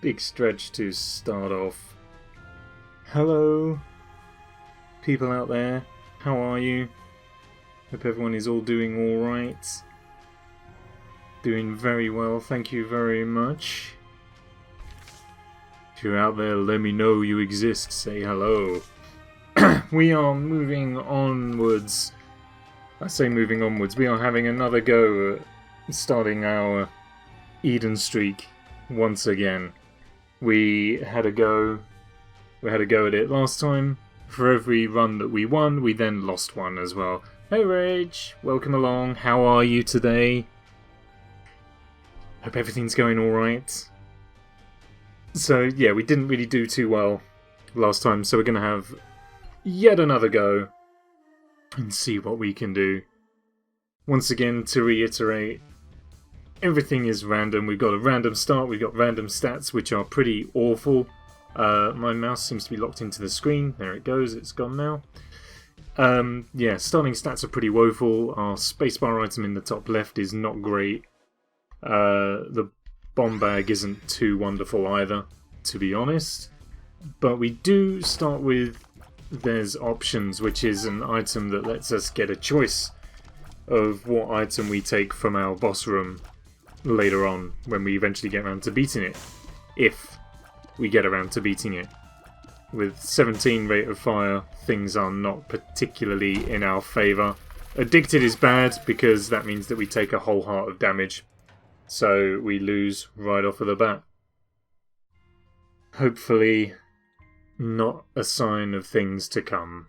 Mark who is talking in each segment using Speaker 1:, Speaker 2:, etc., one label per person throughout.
Speaker 1: Big stretch to start off. Hello, people out there. How are you? Hope everyone is all doing alright. Doing very well, thank you very much. If you're out there, let me know you exist. Say hello. We are moving onwards. I say moving onwards. We are having another go at starting our Eden streak once again. We had a go at it last time. For every run that we won, we then lost one as well. Hey Rage, welcome along. How are you today? Hope everything's going alright. So yeah, we didn't really do too well last time, so we're going to have yet another go and see what we can do. Once again, to reiterate, everything is random. We've got a random start, we've got random stats, which are pretty awful. My mouse seems to be locked into the screen. There it goes, it's gone now. Yeah, starting stats are pretty woeful. Our spacebar item in the top left is not great. The bomb bag isn't too wonderful either, to be honest. But we do start with there's options, which is an item that lets us get a choice of what item we take from our boss room later on when we eventually get around to beating it. If we get around to beating it. With 17 rate of fire, things are not particularly in our favour. Addicted is bad because that means that we take a whole heart of damage. So we lose right off of the bat. Hopefully not a sign of things to come.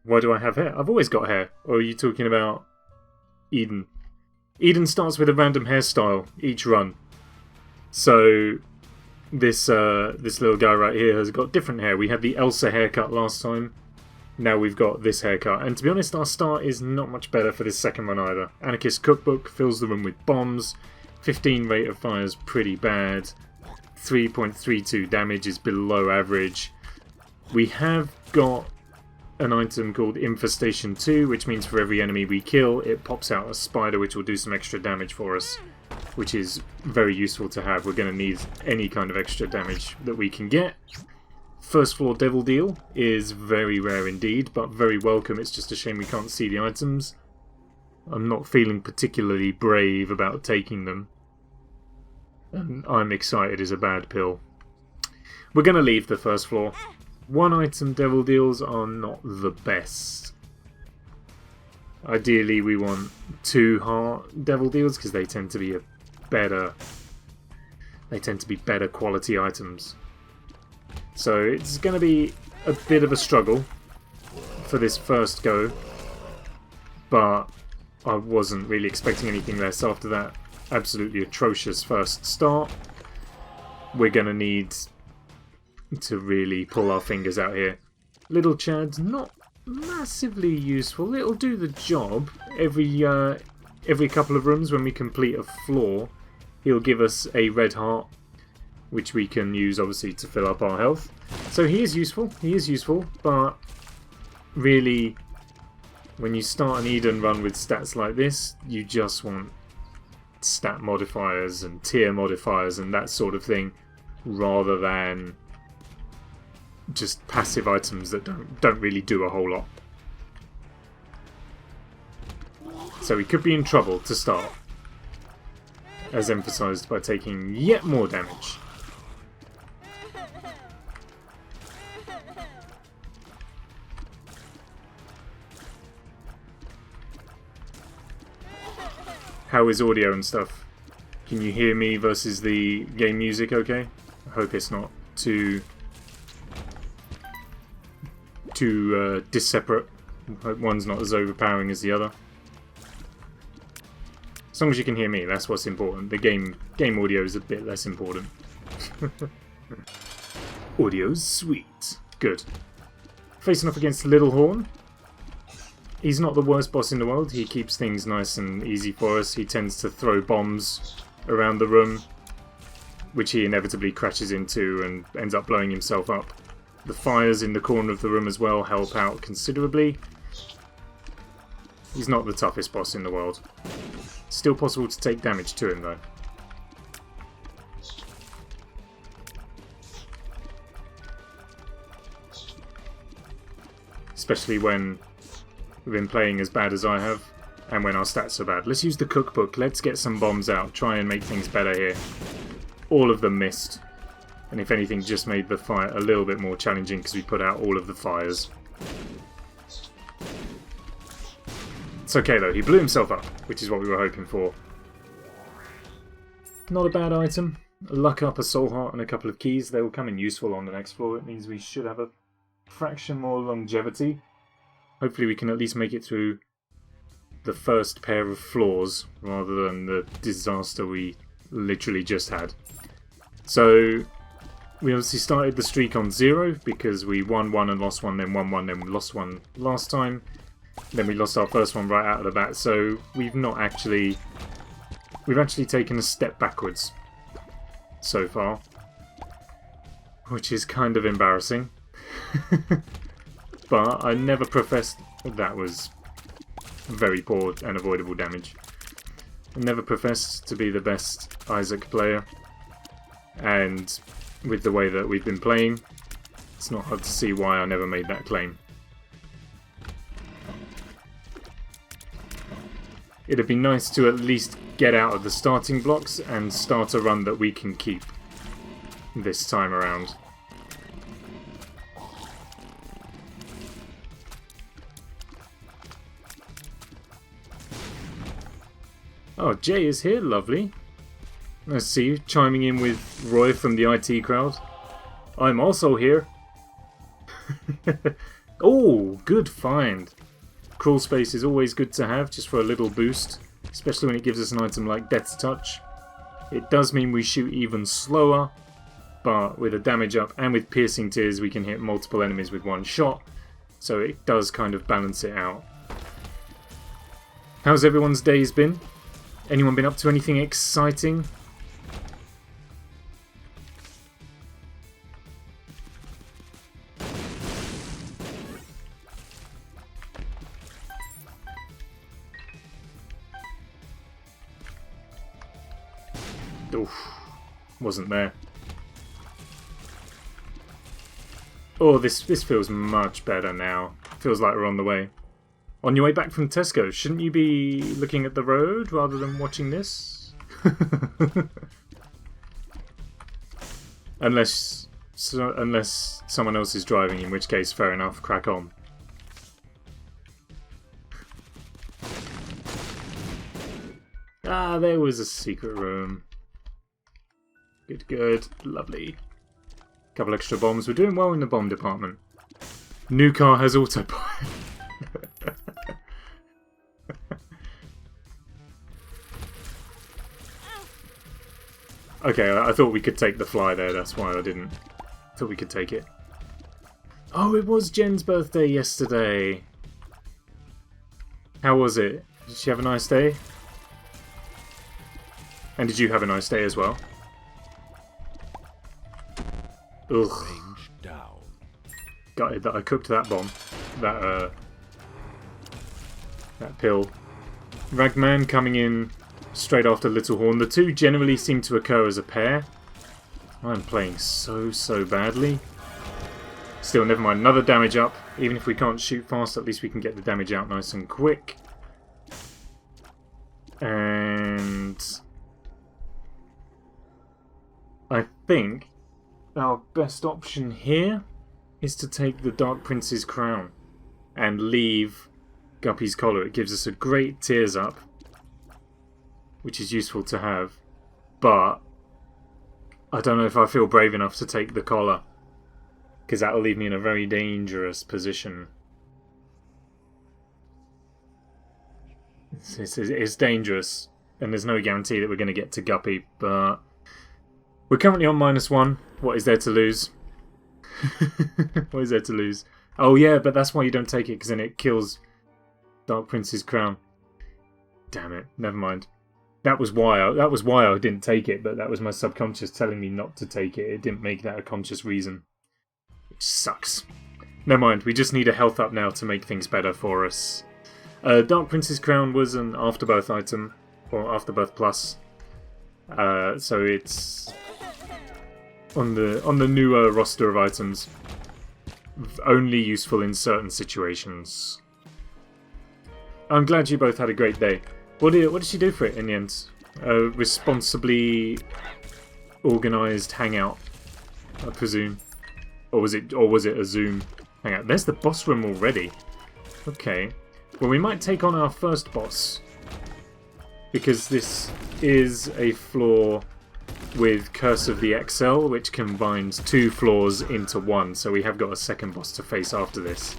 Speaker 1: Why do I have hair? I've always got hair. Or are you talking about Eden? Eden starts with a random hairstyle each run. So this little guy right here has got different hair. We had the Elsa haircut last time. Now we've got this haircut. And to be honest, our start is not much better for this second one either. Anarchist Cookbook fills the room with bombs. 15 rate of fire is pretty bad. 3.32 damage is below average. We have got an item called Infestation 2, which means for every enemy we kill, it pops out a spider which will do some extra damage for us, which is very useful to have. We're going to need any kind of extra damage that we can get. First floor Devil Deal is very rare indeed, but very welcome. It's just a shame we can't see the items. I'm not feeling particularly brave about taking them. And I'm excited is a bad pill. We're going to leave the first floor. One item Devil Deals are not the best. Ideally we want 2 heart Devil Deals because they tend to be better quality items. So it's going to be a bit of a struggle for this first go, but I wasn't really expecting anything less after that absolutely atrocious first start. We're going to need to really pull our fingers out here. Little Chad's not massively useful. It'll do the job. Every couple of rooms when we complete a floor, he'll give us a red heart, which we can use obviously to fill up our health. So he is useful, but really when you start an Eden run with stats like this, you just want stat modifiers and tier modifiers and that sort of thing, rather than just passive items that don't really do a whole lot. So we could be in trouble to start, as emphasised by taking yet more damage. How is audio and stuff? Can you hear me versus the game music okay? I hope it's not too disseparate. I hope one's not as overpowering as the other. As long as you can hear me, that's what's important. The game audio is a bit less important. Audio's sweet. Good. Facing off against Little Horn. He's not the worst boss in the world. He keeps things nice and easy for us. He tends to throw bombs around the room, which he inevitably crashes into and ends up blowing himself up. The fires in the corner of the room as well help out considerably. He's not the toughest boss in the world. Still possible to take damage to him though. especially when we've been playing as bad as I have, and when our stats are bad. Let's use the cookbook. Let's get some bombs out. Try and make things better here. All of them missed. And if anything, just made the fight a little bit more challenging because we put out all of the fires. It's okay though, he blew himself up, which is what we were hoping for. Not a bad item. A luck up, a soul heart, and a couple of keys. They will come in useful on the next floor. It means we should have a fraction more longevity. Hopefully we can at least make it through the first pair of floors rather than the disaster we literally just had. So we obviously started the streak on 0 because we won 1 and lost 1, then won 1, then we lost 1 last time. Then we lost our first one right out of the bat, so we've actually taken a step backwards so far, which is kind of embarrassing. But I never professed that was very poor and avoidable damage. I never professed to be the best Isaac player, and with the way that we've been playing, it's not hard to see why I never made that claim. It'd be nice to at least get out of the starting blocks and start a run that we can keep this time around. Oh, Jay is here, lovely. Nice to see you, chiming in with Roy from the IT crowd. I'm also here. Oh, good find. Crawl space is always good to have, just for a little boost, especially when it gives us an item like Death's Touch. It does mean we shoot even slower, but with a damage up and with Piercing Tears we can hit multiple enemies with one shot, so it does kind of balance it out. How's everyone's days been? Anyone been up to anything exciting? Oof, wasn't there. Oh, this feels much better now. Feels like we're on the way. On your way back from Tesco, shouldn't you be looking at the road rather than watching this? Unless someone else is driving, in which case, fair enough, crack on. Ah, there was a secret room. Good, good. Lovely. Couple extra bombs. We're doing well in the bomb department. New car has autopilot. Okay, I thought we could take the fly there. That's why I didn't. Thought we could take it. Oh, it was Jen's birthday yesterday. How was it? Did she have a nice day? And did you have a nice day as well? Ugh. Gutted that I cooked that bomb. That pill. Ragman coming in straight after Little Horn. The two generally seem to occur as a pair. I'm playing so badly. Still, never mind. Another damage up. Even if we can't shoot fast, at least we can get the damage out nice and quick. And I think our best option here is to take the Dark Prince's crown and leave Guppy's collar. It gives us a great tears up, which is useful to have, but I don't know if I feel brave enough to take the collar, because that will leave me in a very dangerous position. It's dangerous, and there's no guarantee that we're going to get to Guppy, but we're currently on -1. What is there to lose? What is there to lose? Oh yeah, but that's why you don't take it, because then it kills Dark Prince's crown. Damn it, never mind. That was why I didn't take it, but that was my subconscious telling me not to take it. It didn't make that a conscious reason. Which sucks. Never mind, we just need a health up now to make things better for us. Dark Prince's crown was an Afterbirth item, or Afterbirth Plus. So it's on the newer roster of items. only useful in certain situations. I'm glad you both had a great day. What did she do for it in the end? A responsibly organised hangout, I presume. Or was it a Zoom hangout? There's the boss room already. Okay. Well, we might take on our first boss, because this is a floor with Curse of the XL, which combines 2 floors into one, so we have got a second boss to face after this.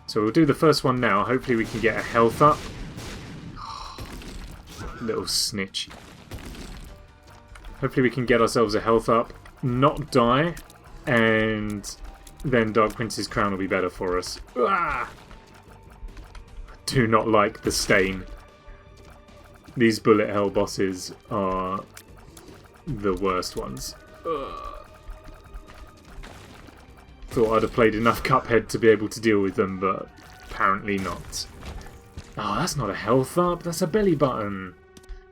Speaker 1: So we'll do the first one now. Hopefully we can get a health up. Little snitch. Hopefully we can get ourselves a health up, not die, and then Dark Prince's crown will be better for us. Ah! I do not like the stain. These bullet hell bosses are the worst ones. Thought I'd have played enough Cuphead to be able to deal with them, but apparently not. Oh, that's not a health up, that's a belly button.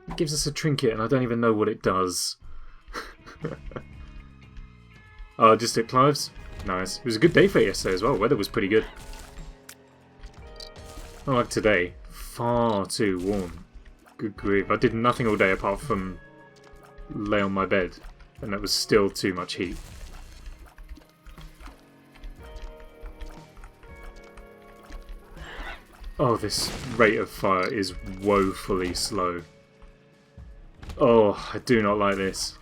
Speaker 1: It gives us a trinket and I don't even know what it does. Oh, just at Clive's? Nice. It was a good day for it yesterday as well. Weather was pretty good. Not like today. Far too warm. Good grief. I did nothing all day apart from lay on my bed, and that was still too much heat. Oh, this rate of fire is woefully slow. Oh, I do not like this.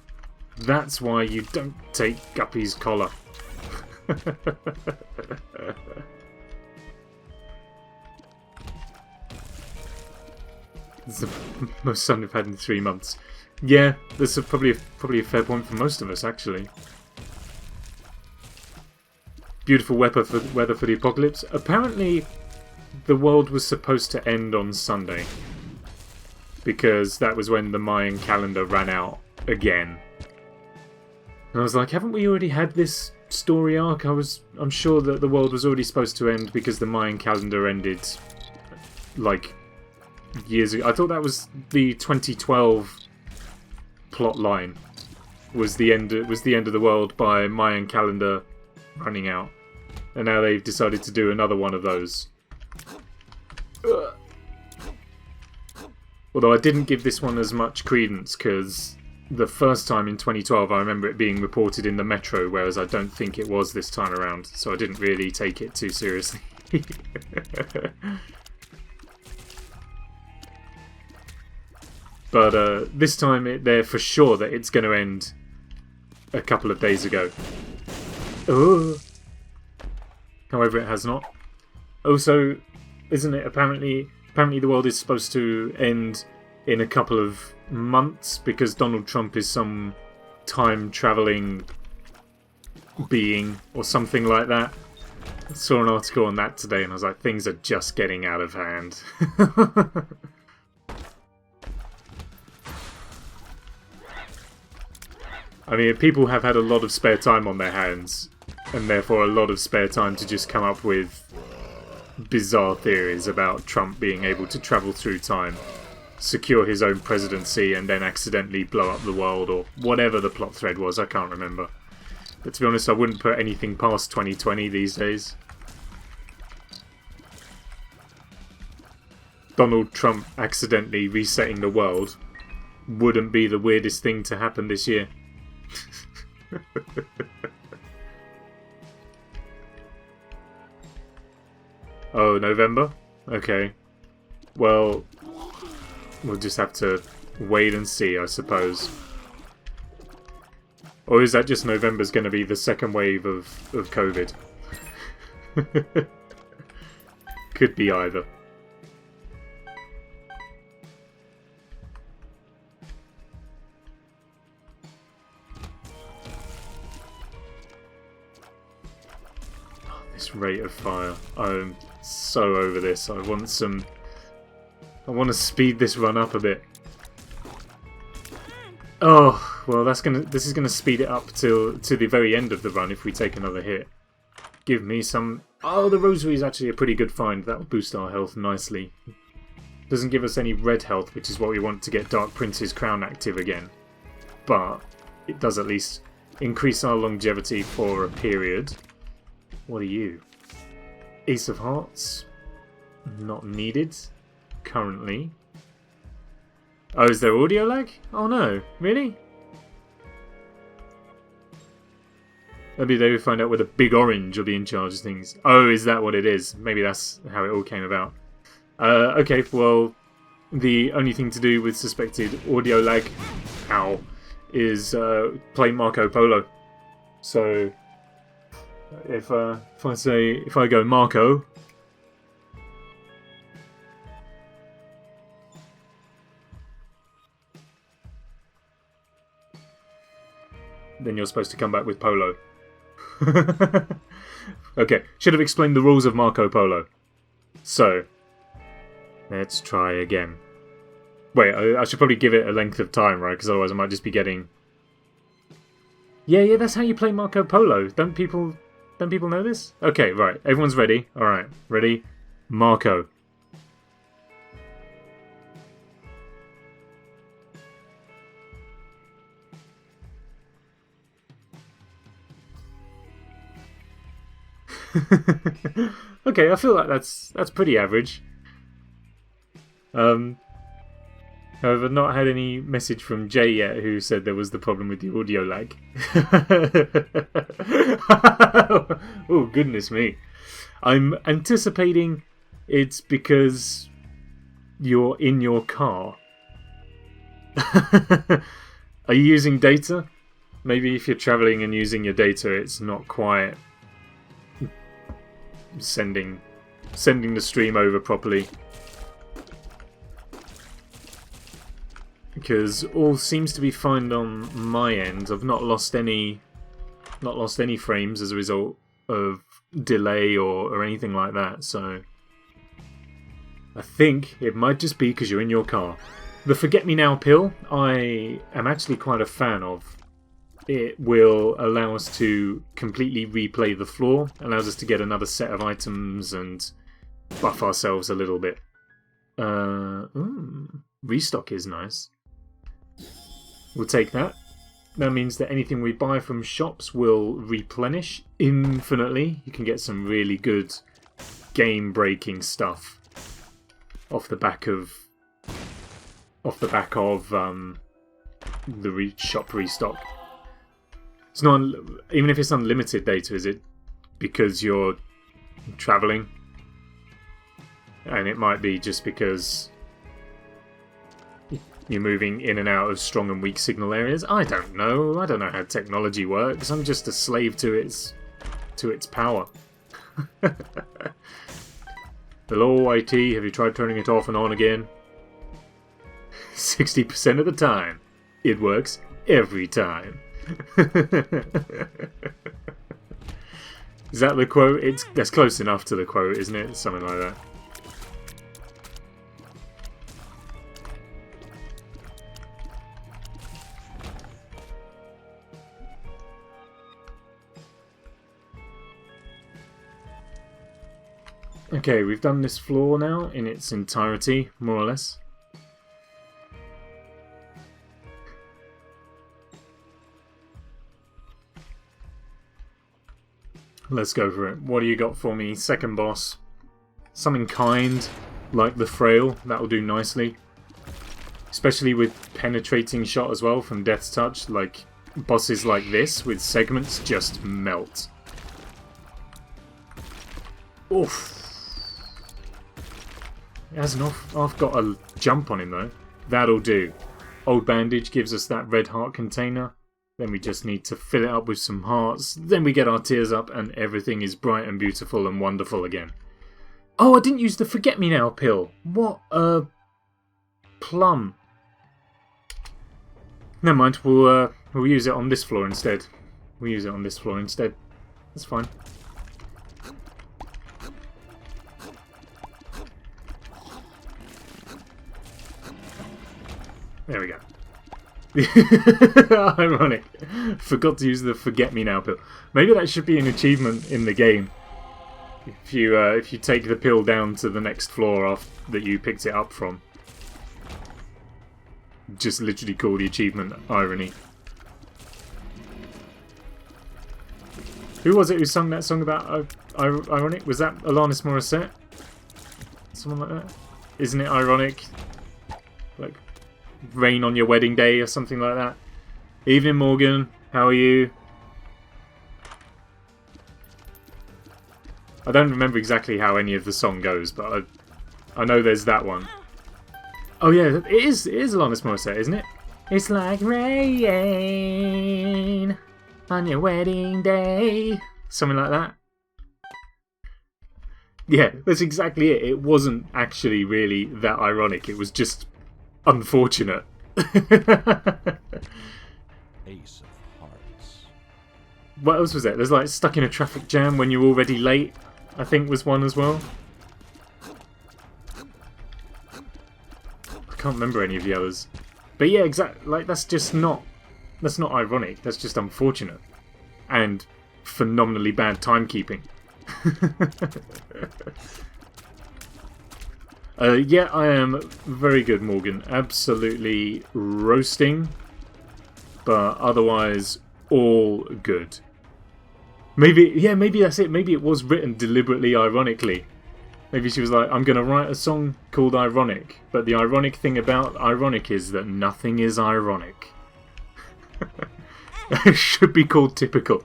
Speaker 1: That's why you don't take Guppy's collar. It's the most sun we've had in 3 months. Yeah, that's probably a fair point for most of us, actually. Beautiful weather for the apocalypse. Apparently, the world was supposed to end on Sunday, because that was when the Mayan calendar ran out again. And I was like, haven't we already had this story arc? I'm sure that the world was already supposed to end because the Mayan calendar ended like years ago. I thought that was the 2012 plot line. Was the end of the world by Mayan calendar running out. And now they've decided to do another one of those. Although I didn't give this one as much credence because the first time in 2012 I remember it being reported in the Metro, whereas I don't think it was this time around, so I didn't really take it too seriously. But this time they're for sure that it's going to end a couple of days ago. Oh. However, it has not. Also, isn't it apparently the world is supposed to end in a couple of months because Donald Trump is some time-travelling being or something like that. I saw an article on that today and I was like, things are just getting out of hand. I mean, people have had a lot of spare time on their hands, and therefore a lot of spare time to just come up with bizarre theories about Trump being able to travel through time, secure his own presidency, and then accidentally blow up the world, or whatever the plot thread was, I can't remember. But to be honest, I wouldn't put anything past 2020 these days. Donald Trump accidentally resetting the world wouldn't be the weirdest thing to happen this year. Oh, November? Okay. Well, we'll just have to wait and see, I suppose. Or is that just November's going to be the second wave of COVID? Could be either. This rate of fire. I'm so over this. I want to speed this run up a bit. Oh, well this is gonna speed it up to the very end of the run if we take another hit. Give me some. Oh, the rosary is actually a pretty good find. That will boost our health nicely. Doesn't give us any red health, which is what we want to get Dark Prince's crown active again. But it does at least Increase our longevity for a period. What are you? Ace of Hearts. Not needed. Currently. Oh, is there audio lag? Oh no. Really? Maybe they would find out whether Big Orange will be in charge of things. Oh, is that what it is? Maybe that's how it all came about. Okay, well, the only thing to do with suspected audio lag, ow, is play Marco Polo. So, if I go Marco, then you're supposed to come back with Polo. Okay, should have explained the rules of Marco Polo. So, let's try again. Wait, I should probably give it a length of time, right? Because otherwise I might just be getting... Yeah, that's how you play Marco Polo. Don't people know this? Okay, right. Everyone's ready. Alright, ready? Marco. Okay, I feel like that's pretty average. However, not had any message from Jay yet, who said there was the problem with the audio lag. Oh, goodness me. I'm anticipating it's because you're in your car. Are you using data? Maybe if you're traveling and using your data, it's not quite sending the stream over properly. Because all seems to be fine on my end. I've not lost any frames as a result of delay or anything like that, so I think it might just be because you're in your car. The Forget Me Now pill I am actually quite a fan of. It will allow us to completely replay the floor, allows us to get another set of items and buff ourselves a little bit. Restock is nice. We'll take that. That means that anything we buy from shops will replenish infinitely. You can get some really good game-breaking stuff off the back of the shop restock. It's not even if it's unlimited data, is it? Because you're traveling, and it might be just because you're moving in and out of strong and weak signal areas. I don't know. I don't know how technology works. I'm just a slave to its power. Hello, IT. Have you tried turning it off and on again? 60% of the time, it works every time. Is that the quote? That's close enough to the quote, isn't it? Something like that. Okay, we've done this floor now in its entirety, more or less. Let's go for it. What do you got for me? Second boss. Something kind, like the Frail. That'll do nicely. Especially with penetrating shot as well from Death's Touch. Like, bosses like this with segments just melt. Oof. It has an I've got a jump on him though. That'll do. Old Bandage gives us that red heart container. Then we just need to fill it up with some hearts. Then we get our tears up and everything is bright and beautiful and wonderful again. Oh, I didn't use the Forget Me Now pill. What a plum. Never mind, we'll use it on this floor instead. That's fine. There we go. Ironic. Forgot to use the Forget Me Now pill. Maybe that should be an achievement in the game. If you take the pill down to the next floor off that you picked it up from. Just literally call the achievement Irony. Who was it who sung that song about ironic? Was that Alanis Morissette? Someone like that? Isn't it ironic? Like, rain on your wedding day or something like that. Evening, Morgan. How are you? I don't remember exactly how any of the song goes, but I know there's that one. Oh yeah, it is Alanis Morissette, isn't it? It's like rain on your wedding day. Something like that. Yeah, that's exactly it. It wasn't actually really that ironic. It was just unfortunate.
Speaker 2: Ace of Hearts.
Speaker 1: What else was there? There's like stuck in a traffic jam when you're already late, I think was one as well. I can't remember any of the others. But yeah, exactly. Like that's not ironic. That's just unfortunate and phenomenally bad timekeeping. Yeah, I am very good, Morgan. Absolutely roasting, but otherwise all good. Maybe that's it. Maybe it was written deliberately ironically. Maybe she was like, I'm going to write a song called Ironic, but the ironic thing about ironic is that nothing is ironic. It should be called Typical.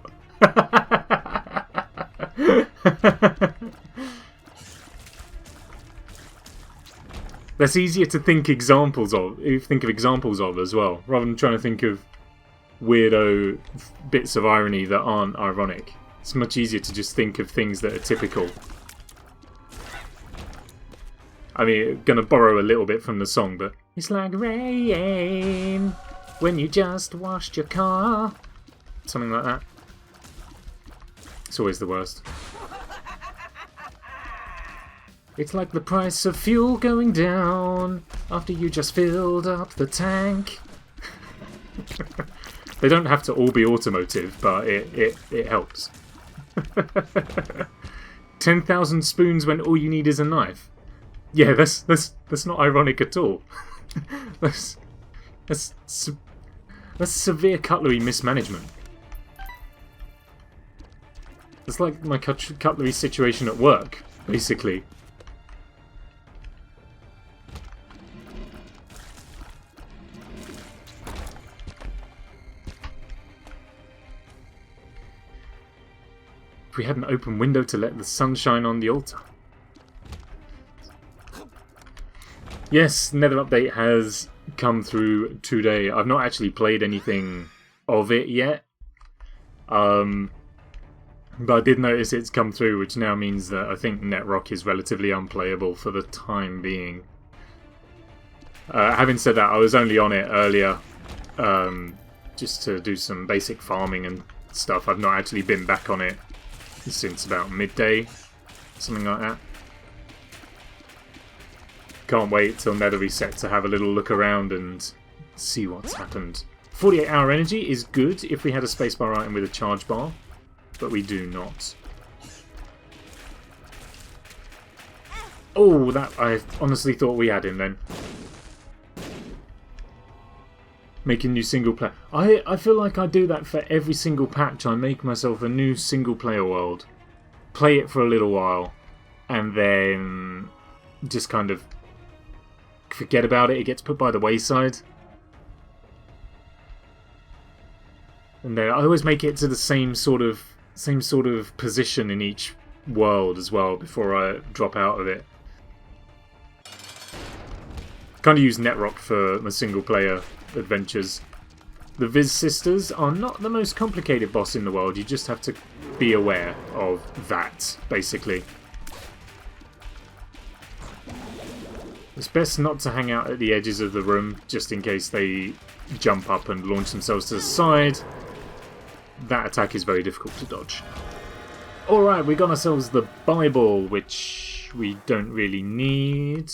Speaker 1: That's easier to think of examples of as well, rather than trying to think of weirdo bits of irony that aren't ironic. It's much easier to just think of things that are typical. I mean, gonna borrow a little bit from the song, but it's like rain when you just washed your car. Something like that. It's always the worst. It's like the price of fuel going down after you just filled up the tank. They don't have to all be automotive, but it helps. 10,000 spoons when all you need is a knife. Yeah, that's not ironic at all. that's severe cutlery mismanagement. It's like my cutlery situation at work, basically. We had an open window to let the sun shine on the altar. Yes, Nether update has come through today. I've not actually played anything of it yet. But I did notice it's come through, which now means that I think Netrock is relatively unplayable for the time being. Having said that, I was only on it earlier just to do some basic farming and stuff. I've not actually been back on it since about midday, something like that. Can't wait till Nether reset to have a little look around and see what's happened. 48-hour energy is good if we had a spacebar item with a charge bar, but we do not. Oh, that I honestly thought we had him then. Making new single player. I feel like I do that for every single patch. I make myself a new single player world, play it for a little while, and then just kind of forget about it. It gets put by the wayside. And then I always make it to the same sort of position in each world as well before I drop out of it. Kind of use Netrock for my single player adventures. The Viz Sisters are not the most complicated boss in the world. You just have to be aware of that, basically. It's best not to hang out at the edges of the room, just in case they jump up and launch themselves to the side. That attack is very difficult to dodge. Alright, we got ourselves the Bible, which we don't really need.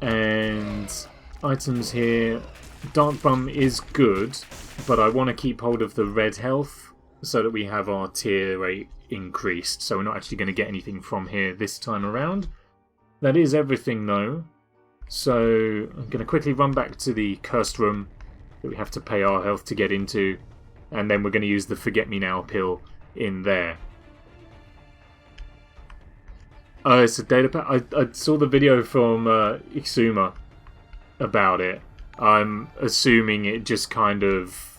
Speaker 1: And items here. Dark Bum is good, but I want to keep hold of the red health so that we have our tier rate increased. So we're not actually going to get anything from here this time around. That is everything though. So I'm going to quickly run back to the cursed room that we have to pay our health to get into. and then we're going to use the Forget-Me-Now pill in there. Oh, it's a data pack. I saw the video from Ixuma about it. I'm assuming it just kind of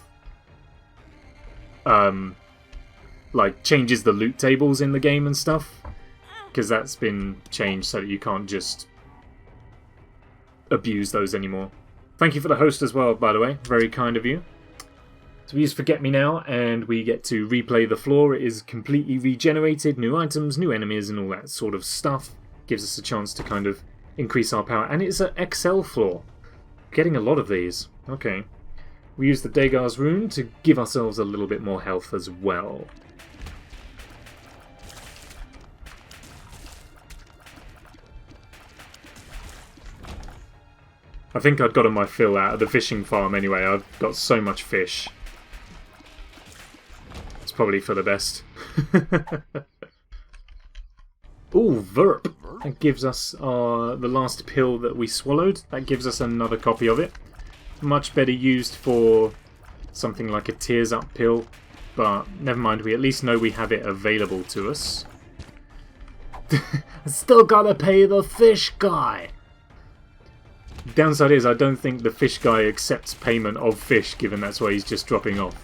Speaker 1: like changes the loot tables in the game and stuff, because that's been changed so that you can't just abuse those anymore. Thank you for the host as well, by the way. Very kind of you. So we use Forget Me Now, and we get to replay the floor. It is completely regenerated, new items, new enemies, and all that sort of stuff. Gives us a chance to kind of increase our power. And it's an XL floor. Getting a lot of these. Okay. We use the Degar's rune to give ourselves a little bit more health as well. I think I'd gotten my fill out of the fishing farm anyway. I've got so much fish. It's probably for the best. Ooh, Verp. That gives us the last pill that we swallowed. That gives us another copy of it. Much better used for something like a Tears Up pill. But never mind, we at least know we have it available to us. Still gotta pay the fish guy. Downside is I don't think the fish guy accepts payment of fish, given that's why he's just dropping off.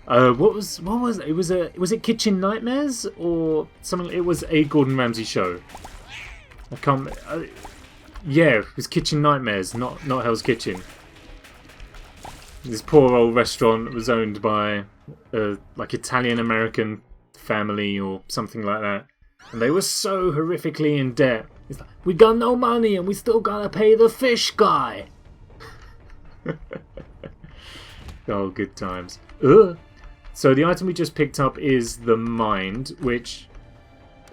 Speaker 1: What was it? Was it Kitchen Nightmares or something? It was a Gordon Ramsay show. I can't. Yeah, it was Kitchen Nightmares, not Hell's Kitchen. This poor old restaurant was owned by like Italian American family or something like that, and they were so horrifically in debt. It's like, we got no money and we still gotta pay the fish guy. Oh, good times. Ugh. So the item we just picked up is the Mind, which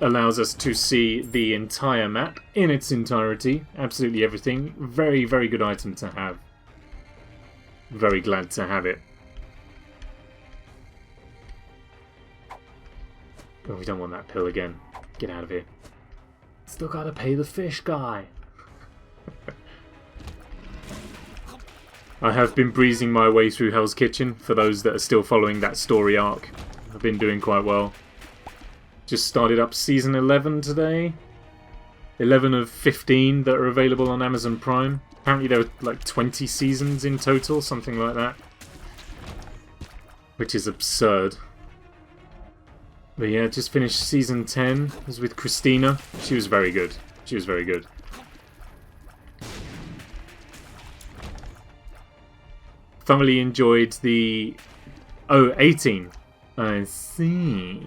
Speaker 1: allows us to see the entire map in its entirety. Absolutely everything. Very, very good item to have. Very glad to have it. Oh, we don't want that pill again. Get out of here. Still gotta pay the fish guy. I have been breezing my way through Hell's Kitchen, for those that are still following that story arc. I've been doing quite well. Just started up Season 11 today. 11 of 15 that are available on Amazon Prime. Apparently there are like 20 seasons in total, something like that. Which is absurd. But yeah, just finished Season 10. It was with Christina. She was very good. She was very good. Thoroughly enjoyed the... Oh, 18. I see.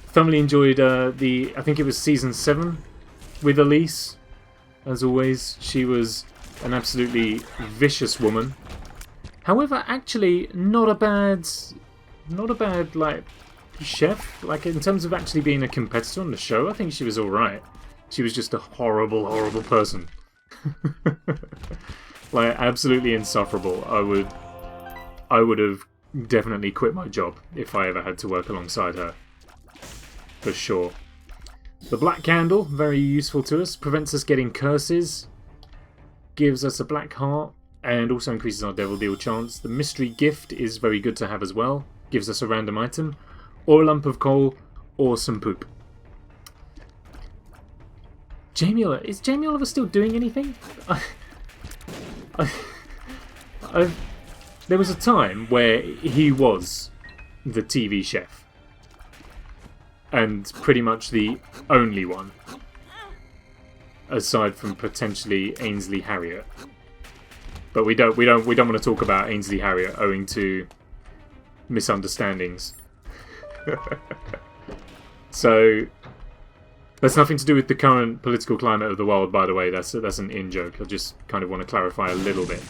Speaker 1: Thoroughly enjoyed the... I think it was Season 7 with Elise. As always, she was an absolutely vicious woman. However, actually, not a bad, like, chef. Like, in terms of actually being a competitor on the show, I think she was alright. She was just a horrible, horrible person. Like, absolutely insufferable. I would have definitely quit my job if I ever had to work alongside her. For sure. The Black Candle, very useful to us. Prevents us getting curses. Gives us a black heart. And also increases our Devil Deal chance. The Mystery Gift is very good to have as well. Gives us a random item. Or a lump of coal. Or some poop. Jamie Oliver. Is Jamie Oliver still doing anything? There was a time where he was the TV chef. And pretty much the only one. Aside from potentially Ainsley Harriott. But we don't want to talk about Ainsley Harriott owing to misunderstandings. So that's nothing to do with the current political climate of the world, by the way. That's an in-joke. I just kind of want to clarify a little bit.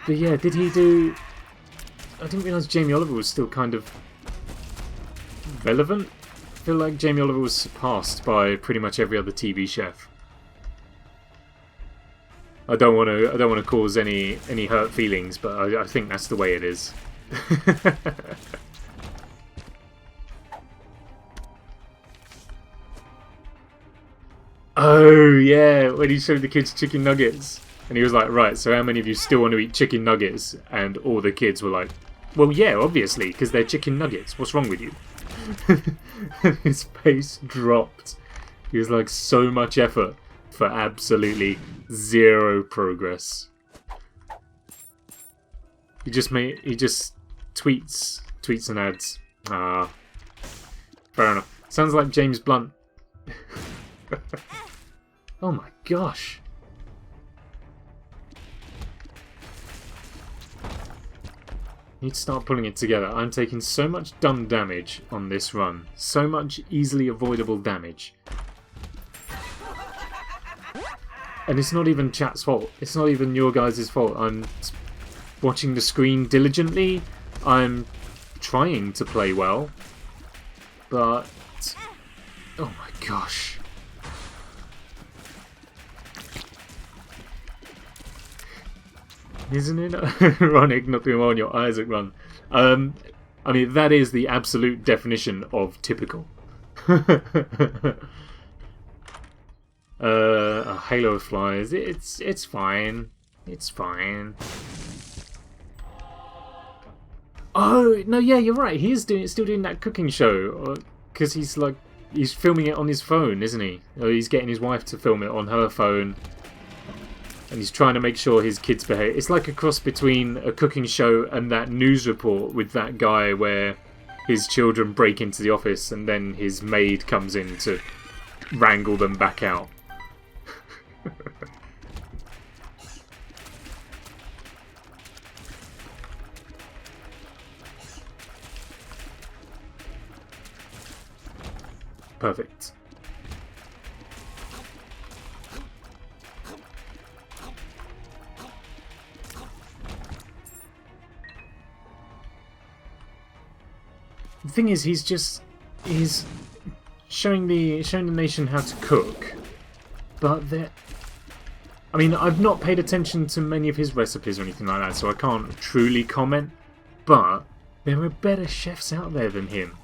Speaker 1: But yeah, did he do... I didn't realise Jamie Oliver was still kind of relevant. I feel like Jamie Oliver was surpassed by pretty much every other TV chef. I don't want to cause any hurt feelings, but I think that's the way it is. Oh, yeah, when he showed the kids chicken nuggets. And he was like, right, so how many of you still want to eat chicken nuggets? And all the kids were like, well, yeah, obviously, because they're chicken nuggets. What's wrong with you? His face dropped. He was like, so much effort for absolutely zero progress. He just tweets and ads. Ah, fair enough. Sounds like James Blunt. Oh my gosh. Need to start pulling it together. I'm taking so much dumb damage on this run. So much easily avoidable damage. And it's not even chat's fault. It's not even your guys' fault. I'm watching the screen diligently. I'm trying to play well. But... oh my gosh. Isn't it ironic not doing well on your Isaac run? I mean, that is the absolute definition of typical. A halo of flies. It's fine. It's fine. Oh no, yeah, you're right. He is still doing that cooking show because he's filming it on his phone, isn't he? Or he's getting his wife to film it on her phone. And he's trying to make sure his kids behave. It's like a cross between a cooking show and that news report with that guy where his children break into the office and then his maid comes in to wrangle them back out. Perfect. The thing is, he's showing the nation how to cook, but I mean, I've not paid attention to many of his recipes or anything like that, so I can't truly comment. But there are better chefs out there than him.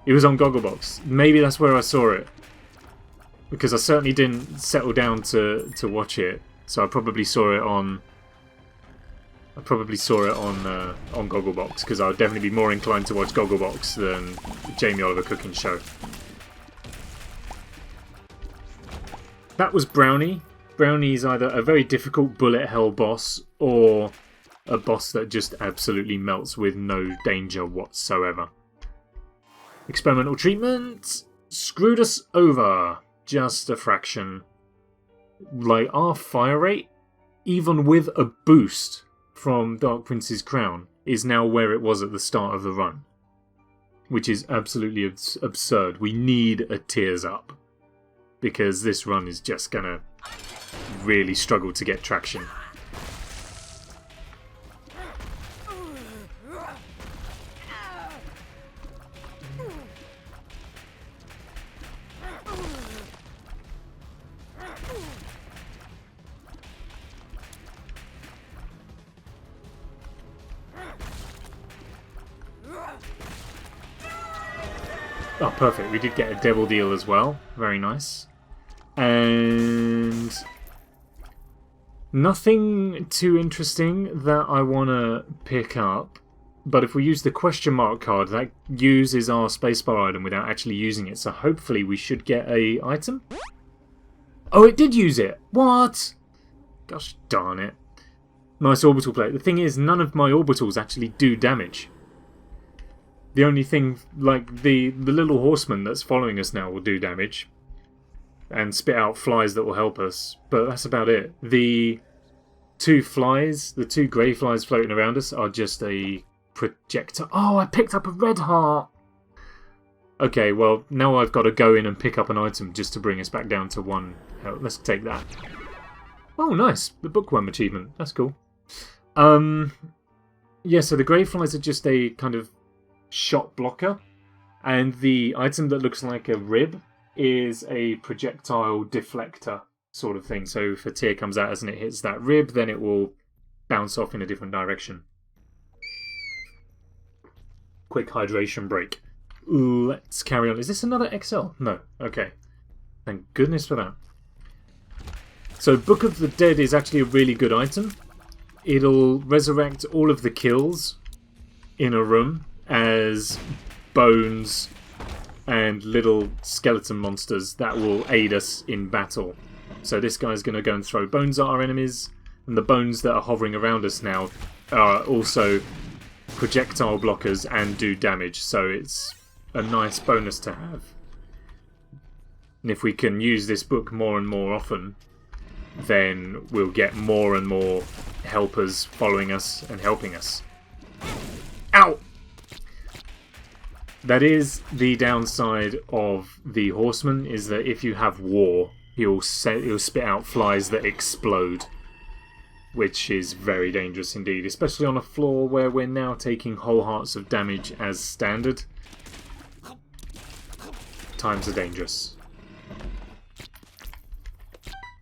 Speaker 1: It was on Gogglebox. Maybe that's where I saw it, because I certainly didn't settle down to watch it. So I probably saw it on. on Gogglebox, because I would definitely be more inclined to watch Gogglebox than Jamie Oliver cooking show. That was Brownie. Brownie's either a very difficult bullet hell boss or a boss that just absolutely melts with no danger whatsoever. Experimental treatment screwed us over just a fraction. Like, our fire rate, even with a boost from Dark Prince's crown, is now where it was at the start of the run, which is absolutely absurd. We need a tears up, because this run is just gonna really struggle to get traction. Oh, perfect. We did get a double deal as well. Very nice. And nothing too interesting that I want to pick up. But if we use the question mark card, that uses our spacebar item without actually using it. So hopefully we should get a item. Oh, it did use it. What? Gosh darn it. Nice orbital plate. The thing is, none of my orbitals actually do damage. The only thing, like, the little horseman that's following us now will do damage. And spit out flies that will help us. But that's about it. The two flies, the two grey flies floating around us, are just a projectile. Oh, I picked up a red heart! Okay, well, now I've got to go in and pick up an item just to bring us back down to 1 health. Let's take that. Oh, nice. The bookworm achievement. That's cool. Yeah, so the grey flies are just a kind of shot blocker, and the item that looks like a rib is a projectile deflector sort of thing. So if a tear comes at us and it hits that rib, then it will bounce off in a different direction. Quick hydration break. let's carry on. Is this another XL? No. Okay. Thank goodness for that. So Book of the Dead is actually a really good item. It'll resurrect all of the kills in a room as bones and little skeleton monsters that will aid us in battle. So this guy's going to go and throw bones at our enemies, and the bones that are hovering around us now are also projectile blockers and do damage, so it's a nice bonus to have. And if we can use this book more and more often, then we'll get more and more helpers following us and helping us. Ow! That is the downside of the horseman, is that if you have war, he'll spit out flies that explode, which is very dangerous indeed, especially on a floor where we're now taking whole hearts of damage as standard. Times are dangerous.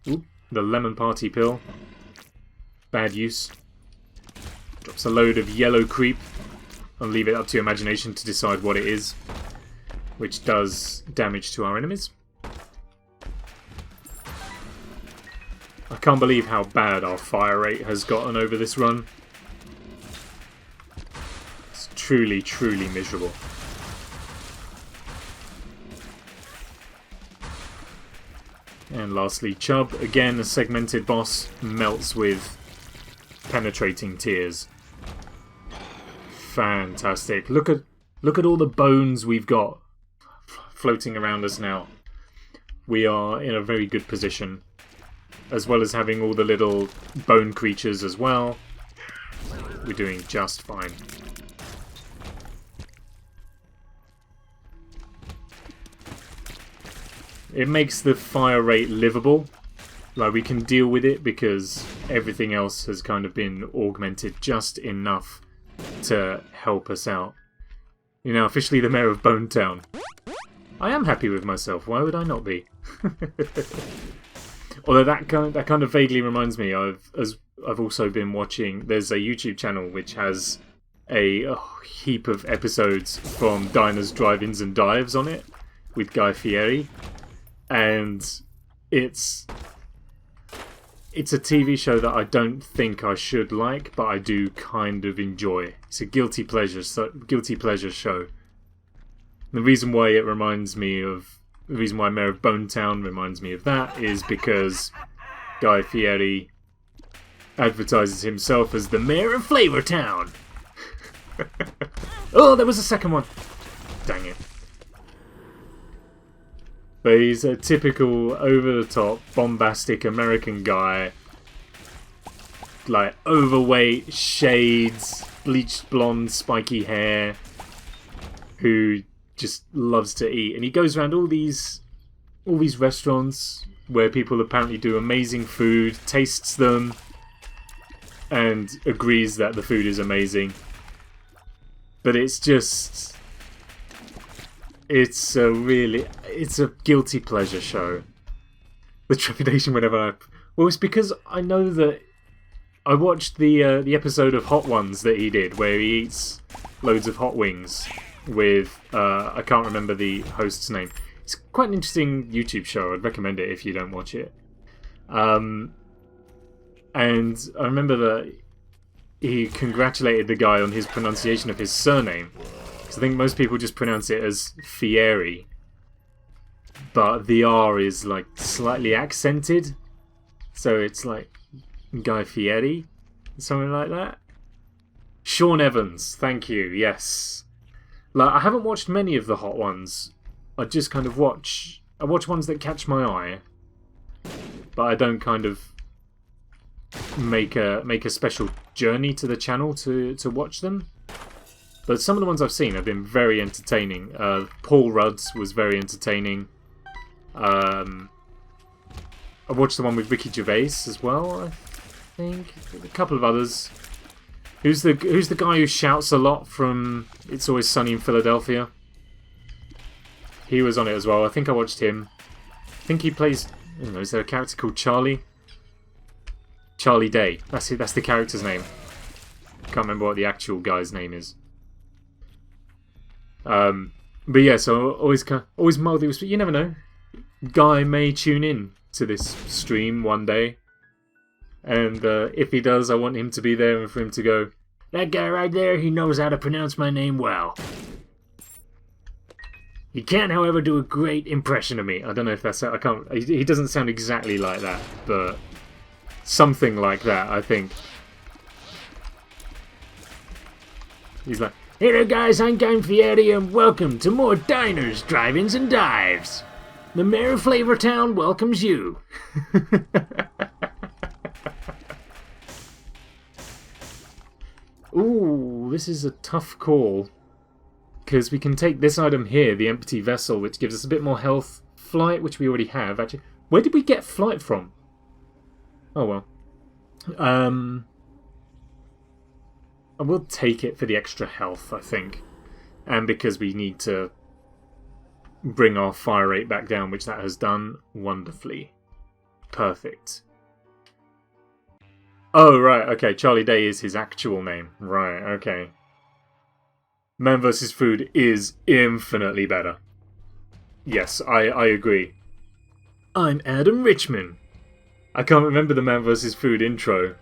Speaker 1: Oop, the lemon party pill. Bad use. Drops a load of yellow creep. I'll leave it up to your imagination to decide what it is, which does damage to our enemies. I can't believe how bad our fire rate has gotten over this run. It's truly, truly miserable. And lastly, Chubb, again a segmented boss, melts with penetrating tears. Fantastic. Look at all the bones we've got floating around us now. We are in a very good position, as well as having all the little bone creatures as well. We're doing just fine. It makes the fire rate livable. Like, we can deal with it because everything else has kind of been augmented just enough to help us out. You're now officially the mayor of Bone Town. I am happy with myself. Why would I not be? Although that kind of vaguely reminds me, I've also been watching. There's a YouTube channel which has a heap of episodes from Diners, Drive-Ins, and Dives on it with Guy Fieri, and it's a TV show that I don't think I should like, but I do kind of enjoy. It's a guilty pleasure show. The reason why it reminds me of the reason why Mayor of Bone Town reminds me of that is because Guy Fieri advertises himself as the mayor of Flavor Town. Oh, there was a second one. Dang it. But he's a typical over-the-top, bombastic American guy. Like, overweight, shades, bleached blonde, spiky hair, who just loves to eat. And he goes around all these restaurants where people apparently do amazing food, tastes them, and agrees that the food is amazing. But it's just... It's a guilty pleasure show. The trepidation whenever well, it's because I know that I watched the episode of Hot Ones that he did, where he eats loads of hot wings with I can't remember the host's name. It's quite an interesting YouTube show. I'd recommend it if you don't watch it. And I remember that he congratulated the guy on his pronunciation of his surname. I think most people just pronounce it as Fieri, but the R is like slightly accented, so it's like Guy Fieri, something like that. Sean Evans, thank you. Yes, like I haven't watched many of the Hot Ones. I just kind of watch ones that catch my eye, but I don't kind of make a special journey to the channel to watch them. But some of the ones I've seen have been very entertaining. Paul Rudd's was very entertaining. I watched the one with Ricky Gervais as well, I think. A couple of others. Who's the guy who shouts a lot from It's Always Sunny in Philadelphia? He was on it as well. I think I watched him. I think he plays... I don't know, is there a character called Charlie? Charlie Day. That's it. That's the character's name. Can't remember what the actual guy's name is. But yeah, so always mildly whisper. You never know. Guy may tune in to this stream one day, and if he does, I want him to be there and for him to go, "That guy right there, he knows how to pronounce my name well." He can, however, do a great impression of me. I don't know if that's... I can't... He doesn't sound exactly like that, but something like that, I think. He's like, "Hey there, guys, I'm Guy Fieri, and welcome to more diners, drive-ins, and dives. The mayor of Flavortown welcomes you." Ooh, this is a tough call. Because we can take this item here, the empty vessel, which gives us a bit more health. Flight, which we already have. Actually, where did we get flight from? Oh well. I will take it for the extra health, I think. And because we need to bring our fire rate back down, which that has done wonderfully. Perfect. Oh, right, okay, Charlie Day is his actual name. Right, okay. Man vs. Food is infinitely better. Yes, I agree. I'm Adam Richman. I can't remember the Man vs. Food intro.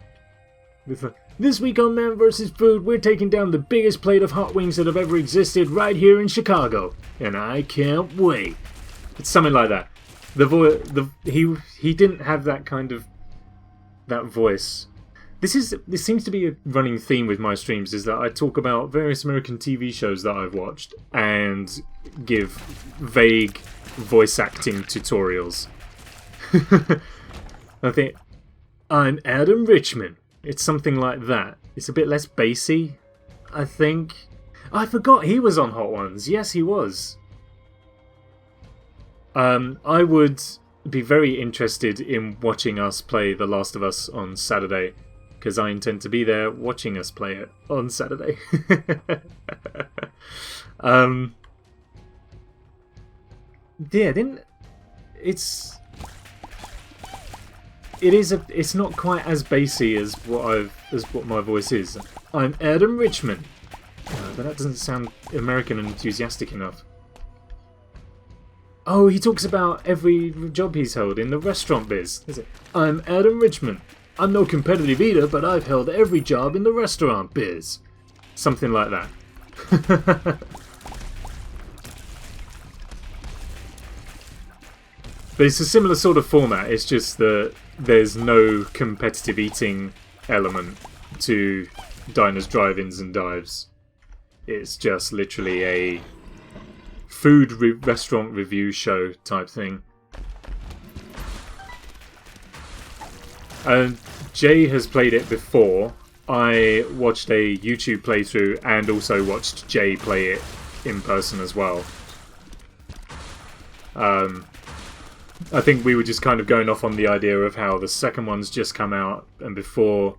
Speaker 1: This week on Man vs. Food, we're taking down the biggest plate of hot wings that have ever existed right here in Chicago. And I can't wait. It's something like that. He didn't have that kind of... that voice. This seems to be a running theme with my streams, is that I talk about various American TV shows that I've watched and give vague voice acting tutorials. I think, I'm Adam Richman. It's something like that. It's a bit less bassy, I think. I forgot he was on Hot Ones. Yes, he was. I would be very interested in watching us play The Last of Us on Saturday, because I intend to be there watching us play it on Saturday. Yeah, it's not quite as bassy as what my voice is. I'm Adam Richman. But that doesn't sound American and enthusiastic enough. Oh, he talks about every job he's held in the restaurant biz. Is it? I'm Adam Richman. I'm no competitive eater, but I've held every job in the restaurant biz. Something like that. But it's a similar sort of format, it's just that there's no competitive eating element to diners, drive-ins and dives. It's just literally a restaurant review show type thing. And Jay has played it before. I watched a YouTube playthrough and also watched Jay play it in person as well. I think we were just kind of going off on the idea of how the second one's just come out, and before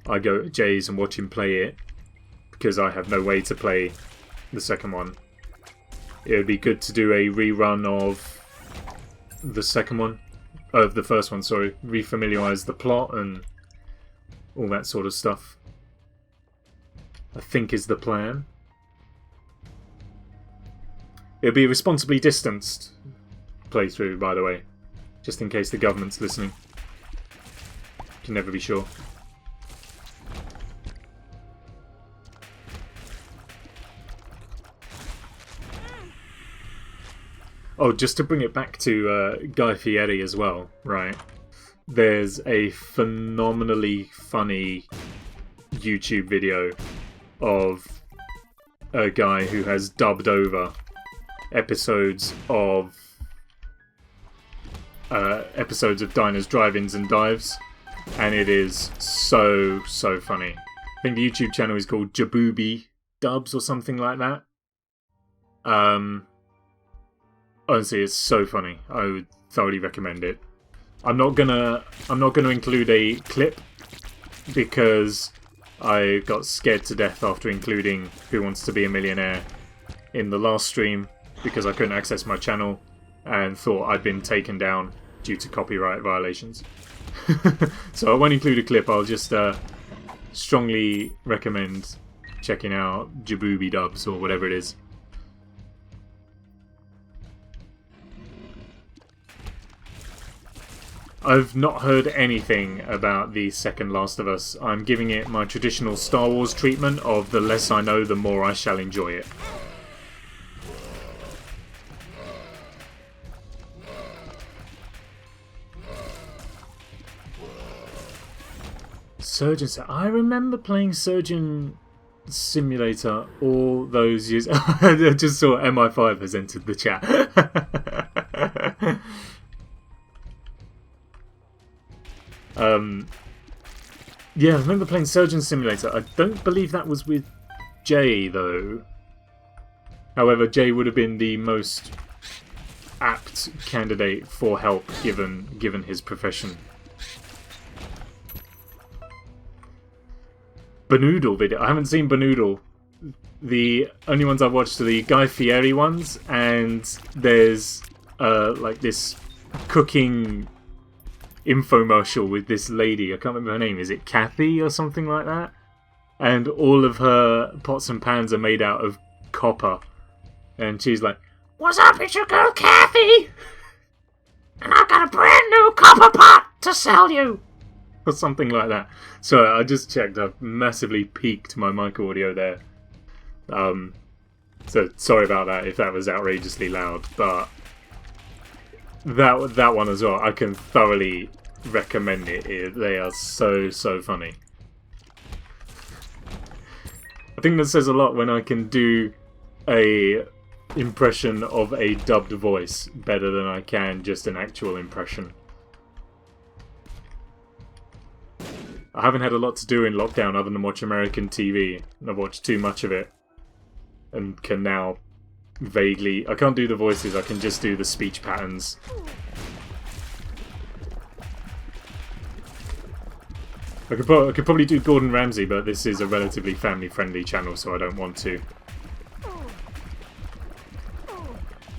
Speaker 1: I go to Jay's and watch him play it, because I have no way to play the second one, it would be good to do a rerun of the second one. Of the first one, sorry. Refamiliarise the plot and all that sort of stuff. I think is the plan. It'll be a responsibly distanced playthrough, by the way. Just in case the government's listening. Can never be sure. Oh, just to bring it back to Guy Fieri as well, right? There's a phenomenally funny YouTube video of a guy who has dubbed over episodes of diners, drive-ins and dives, and it is so funny. I think the YouTube channel is called Jabooby Dubs or something like that. Honestly, it's so funny. I would thoroughly recommend it. I'm not gonna include a clip because I got scared to death after including Who Wants to Be a Millionaire in the last stream because I couldn't access my channel and thought I'd been taken down due to copyright violations. So I won't include a clip. I'll just strongly recommend checking out Jabooby Dubs or whatever it is. I've not heard anything about the second Last of Us. I'm giving it my traditional Star Wars treatment of the less I know, the more I shall enjoy it. Surgeon... I remember playing Surgeon Simulator all those years... I just saw MI5 has entered the chat. Yeah, I remember playing Surgeon Simulator. I don't believe that was with Jay, though. However, Jay would have been the most apt candidate for help given his profession. Banoodle video. I haven't seen Banoodle. The only ones I've watched are the Guy Fieri ones, and there's like this cooking infomercial with this lady. I can't remember her name. Is it Kathy or something like that? And all of her pots and pans are made out of copper. And she's like, "What's up, it's your girl Kathy! And I got a brand new copper pot to sell you!" Or something like that. So I just checked. I've massively peaked my mic audio there. So sorry about that if that was outrageously loud. But that one as well, I can thoroughly recommend it. They are so funny. I think that says a lot when I can do a impression of a dubbed voice better than I can just an actual impression. I haven't had a lot to do in lockdown other than watch American TV. I've watched too much of it and can now vaguely... I can't do the voices, I can just do the speech patterns. I could probably do Gordon Ramsay, but this is a relatively family-friendly channel, so I don't want to.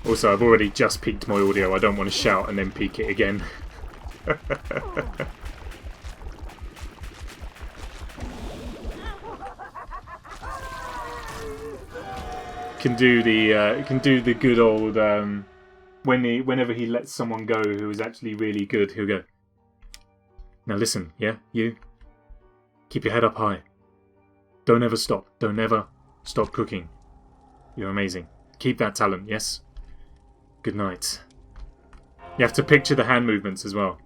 Speaker 1: Also, I've already just peaked my audio. I don't want to shout and then peak it again. Can do the good old whenever he lets someone go who is actually really good, he'll go, "Now listen, yeah, you keep your head up high. Don't ever stop. Don't ever stop cooking. You're amazing. Keep that talent, yes? Good night." You have to picture the hand movements as well.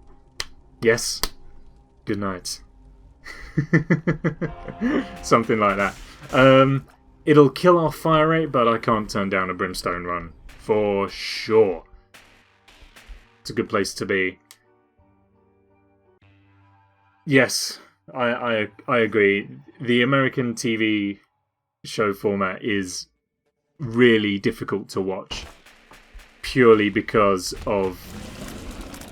Speaker 1: Yes. Good night. Something like that. It'll kill our fire rate, but I can't turn down a brimstone run. For sure. It's a good place to be. Yes, I agree. The American TV show format is really difficult to watch. Purely because of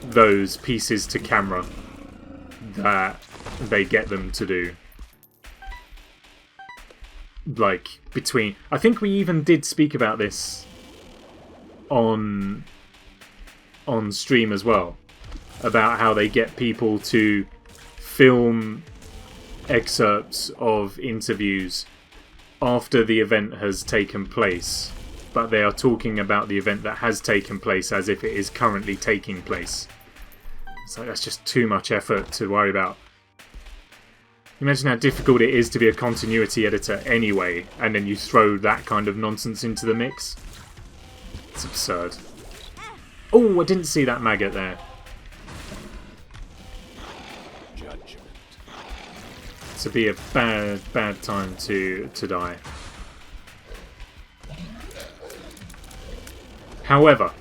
Speaker 1: those pieces to camera that they get them to do. Like, between... I think we even did speak about this on stream as well. About how they get people to film excerpts of interviews after the event has taken place. But they are talking about the event that has taken place as if it is currently taking place. So that's just too much effort to worry about. Imagine how difficult it is to be a continuity editor anyway, and then you throw that kind of nonsense into the mix. It's absurd. Oh, I didn't see that maggot there.
Speaker 2: Judgment.
Speaker 1: To be a bad time to die. However,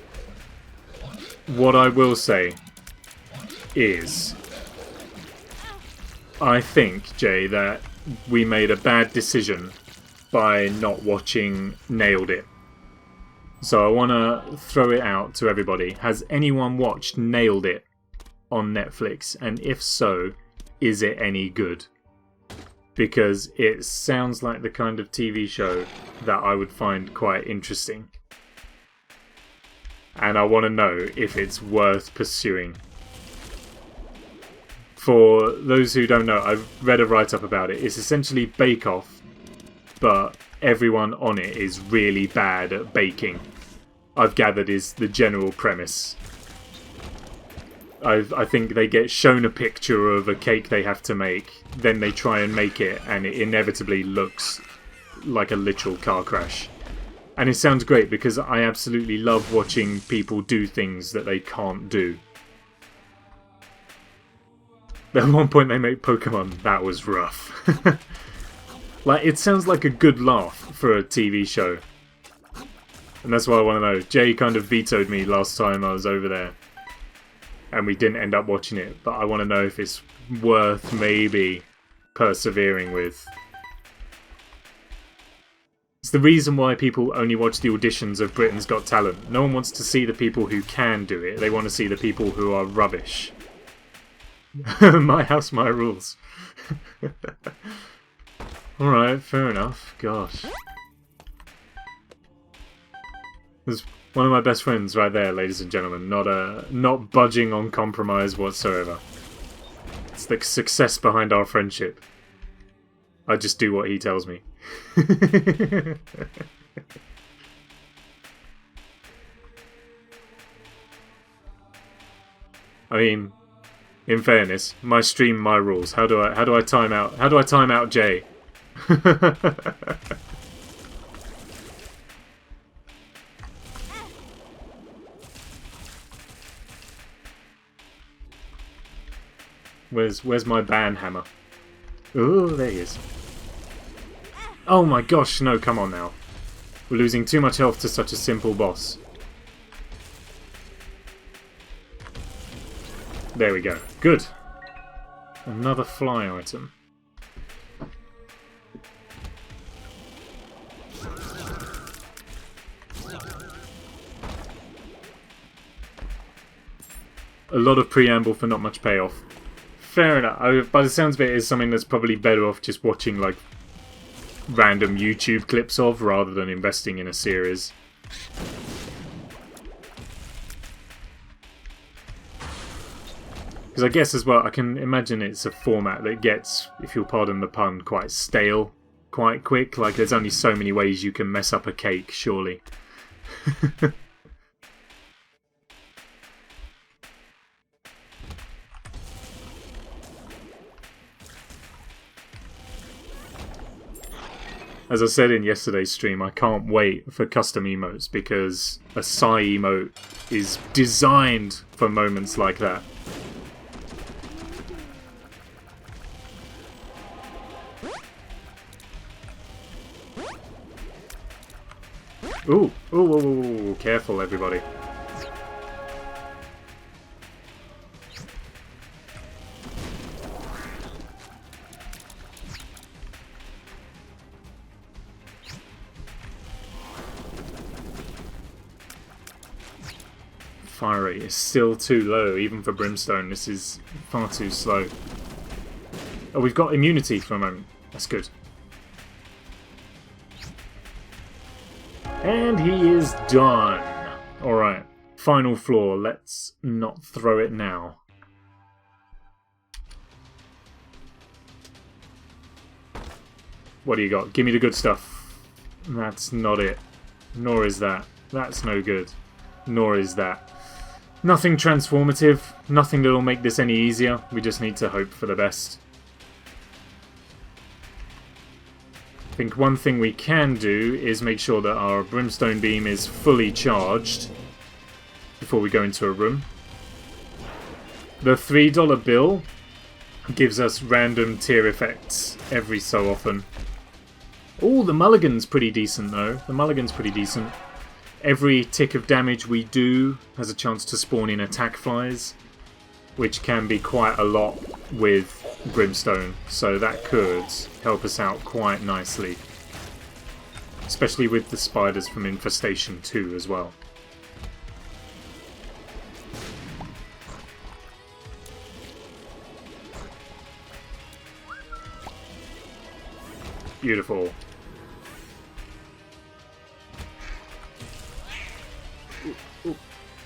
Speaker 1: what I will say is, I think, Jay, that we made a bad decision by not watching Nailed It. So I want to throw it out to everybody. Has anyone watched Nailed It on Netflix? And if so, is it any good? Because it sounds like the kind of TV show that I would find quite interesting. And I want to know if it's worth pursuing. For those who don't know, I've read a write-up about it. It's essentially Bake Off, but everyone on it is really bad at baking. I've gathered is the general premise. I think they get shown a picture of a cake they have to make, then they try and make it, and it inevitably looks like a literal car crash. And it sounds great because I absolutely love watching people do things that they can't do. At one point they make Pokemon. That was rough. Like, it sounds like a good laugh for a TV show. And that's what I want to know. Jay kind of vetoed me last time I was over there. And we didn't end up watching it. But I want to know if it's worth maybe persevering with. It's the reason why people only watch the auditions of Britain's Got Talent. No one wants to see the people who can do it. They want to see the people who are rubbish. My house, my rules. Alright, fair enough. Gosh. There's one of my best friends right there, ladies and gentlemen. Not budging on compromise whatsoever. It's the success behind our friendship. I just do what he tells me. I mean, in fairness, my stream, my rules. How do I time out? How do I time out Jay? Where's my ban hammer? Oh, there he is. Oh my gosh, no, come on now. We're losing too much health to such a simple boss. There we go. Good. Another fly item. A lot of preamble for not much payoff. Fair enough. By the sounds of it, it's something that's probably better off just watching like random YouTube clips of rather than investing in a series. Because I guess as well, I can imagine it's a format that gets, if you'll pardon the pun, quite stale quite quick. Like, there's only so many ways you can mess up a cake, surely. As I said in yesterday's stream, I can't wait for custom emotes because a sigh emote is designed for moments like that. Ooh, ooh, careful everybody. Fire rate is still too low, even for Brimstone. This is far too slow. Oh, we've got immunity for a moment. That's good. And he is done. Alright, final floor. Let's not throw it now. What do you got? Give me the good stuff. That's not it. Nor is that. That's no good. Nor is that. Nothing transformative, nothing that'll make this any easier. We just need to hope for the best. I think one thing we can do is make sure that our Brimstone Beam is fully charged before we go into a room. The $3 bill gives us random tier effects every so often. Oh, the mulligan's pretty decent though. The mulligan's pretty decent. Every tick of damage we do has a chance to spawn in attack flies, which can be quite a lot with Brimstone, so that could help us out quite nicely. Especially with the spiders from Infestation 2 as well. Beautiful.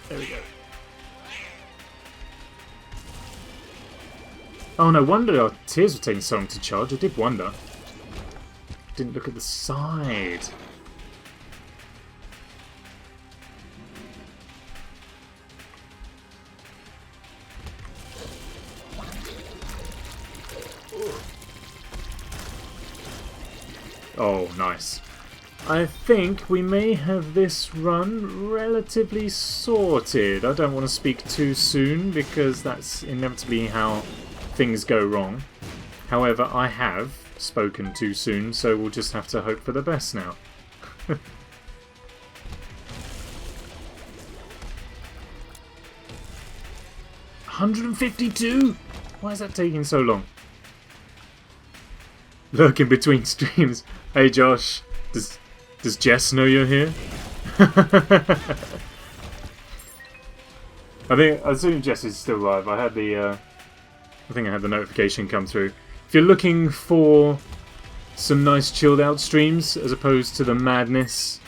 Speaker 1: There we go. Oh, no wonder our tears were taking so long to charge. I did wonder. Didn't look at the side. Oh, nice. I think we may have this run relatively sorted. I don't want to speak too soon because that's inevitably how things go wrong. However, I have spoken too soon, so we'll just have to hope for the best now. 152? Why is that taking so long? Lurking between streams. Hey Josh, does Jess know you're here? I assume Jess is still live. I think I had the notification come through. If you're looking for some nice chilled out streams as opposed to the madness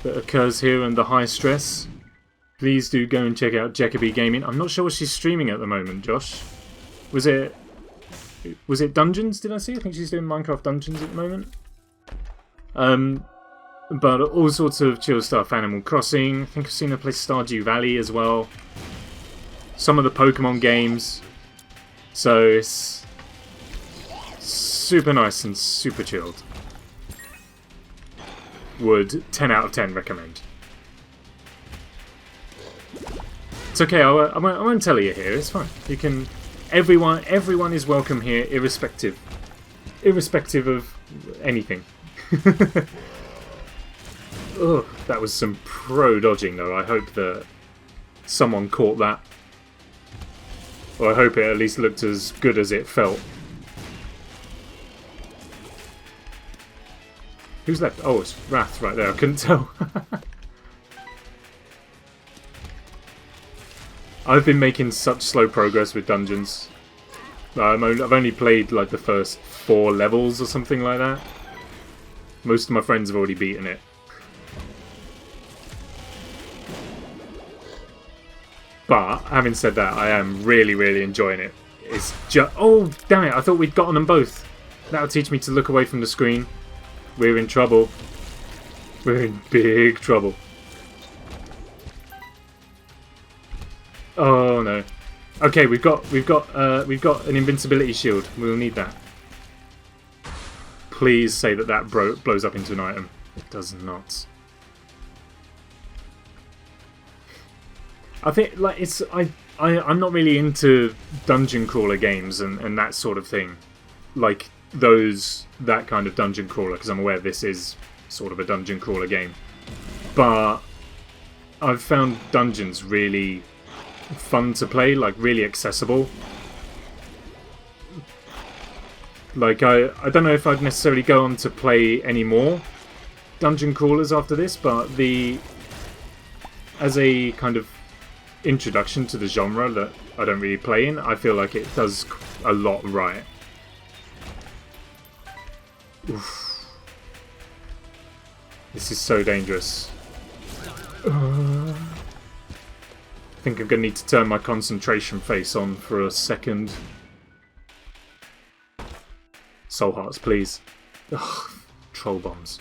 Speaker 1: that occurs here and the high stress, please do go and check out Jacoby Gaming. I'm not sure what she's streaming at the moment, Josh. Was it Dungeons, did I see? I think she's doing Minecraft Dungeons at the moment. But all sorts of chill stuff. Animal Crossing. I think I've seen her play Stardew Valley as well. Some of the Pokemon games. So it's super nice and super chilled. Would 10 out of 10 recommend. It's okay, I won't tell you here, it's fine. You can... Everyone is welcome here, irrespective of anything. Ugh, that was some pro dodging though. I hope that someone caught that. Or I hope it at least looked as good as it felt. Who's left? Oh, it's Wrath right there, I couldn't tell. I've been making such slow progress with dungeons. I've only played like the first 4 levels or something like that. Most of my friends have already beaten it. But, having said that, I am really, really enjoying it. It's just... Oh, damn it, I thought we'd gotten them both. That'll teach me to look away from the screen. We're in trouble. We're in big trouble. Oh no. Okay, we've got an invincibility shield. We'll need that. Please say that blows up into an item. It does not. I think like I'm not really into dungeon crawler games and that sort of thing. Like that kind of dungeon crawler, because I'm aware this is sort of a dungeon crawler game. But I've found dungeons really fun to play, like really accessible. Like I don't know if I'd necessarily go on to play any more dungeon crawlers after this, but as a kind of introduction to the genre that I don't really play in, I feel like it does a lot right. Oof. This is so dangerous. I think I'm going to need to turn my concentration face on for a second. Soul hearts, please. Ugh, troll bombs.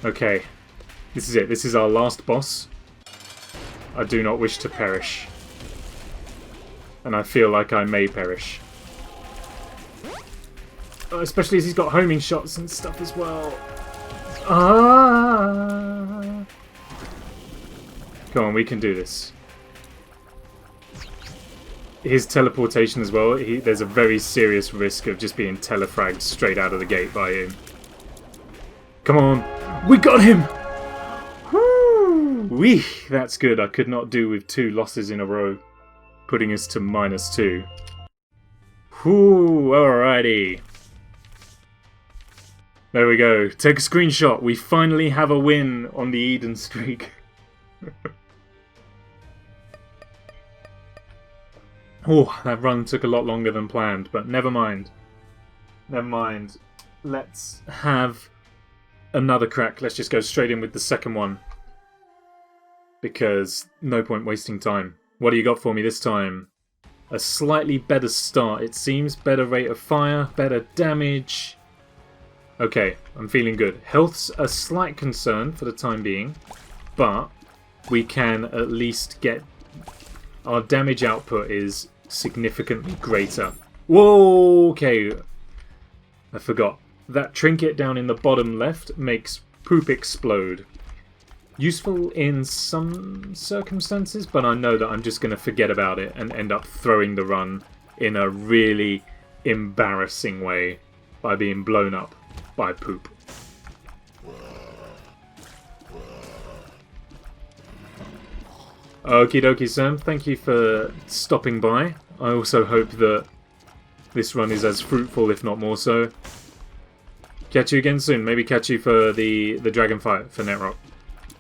Speaker 1: Okay, this is it. This is our last boss. I do not wish to perish. And I feel like I may perish. Especially as he's got homing shots and stuff as well. Ah! Come on, we can do this. His teleportation as well. There's a very serious risk of just being telefragged straight out of the gate by him. Come on. We got him! Whee! That's good. I could not do with 2 losses in a row. Putting us to -2. Whoo! Alrighty. There we go. Take a screenshot. We finally have a win on the Eden streak. Oh, that run took a lot longer than planned, but never mind. Never mind. Let's have another crack. Let's just go straight in with the second one. Because no point wasting time. What do you got for me this time? A slightly better start, it seems. Better rate of fire, better damage. Okay, I'm feeling good. Health's a slight concern for the time being, but we can at least get... Our damage output is significantly greater. Whoa, okay. I forgot. That trinket down in the bottom left makes poop explode. Useful in some circumstances, but I know that I'm just going to forget about it and end up throwing the run in a really embarrassing way by being blown up by poop. Okie dokie, Sam. Thank you for stopping by. I also hope that this run is as fruitful, if not more so. Catch you again soon. Maybe catch you for the dragon fight for Netrock.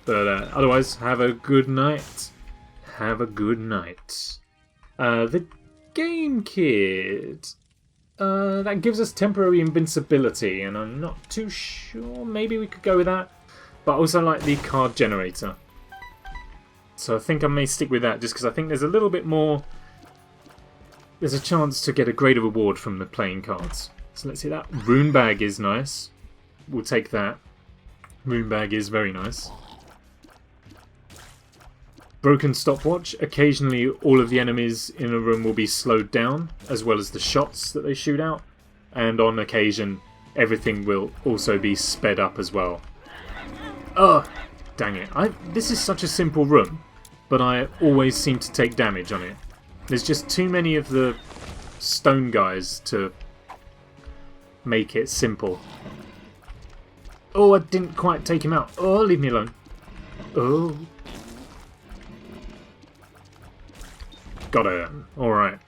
Speaker 1: But otherwise, have a good night. Have a good night. The game kit. That gives us temporary invincibility, and I'm not too sure. Maybe we could go with that. But I also like the card generator. So I think I may stick with that, just because I think there's a little bit more... There's a chance to get a greater reward from the playing cards. So let's see that. Rune bag is nice. We'll take that. Rune bag is very nice. Broken stopwatch. Occasionally all of the enemies in a room will be slowed down, as well as the shots that they shoot out. And on occasion, everything will also be sped up as well. Ugh! Dang it. This is such a simple room, but I always seem to take damage on it. There's just too many of the stone guys to make it simple. Oh, I didn't quite take him out. Oh, leave me alone. Oh. Got her. Alright.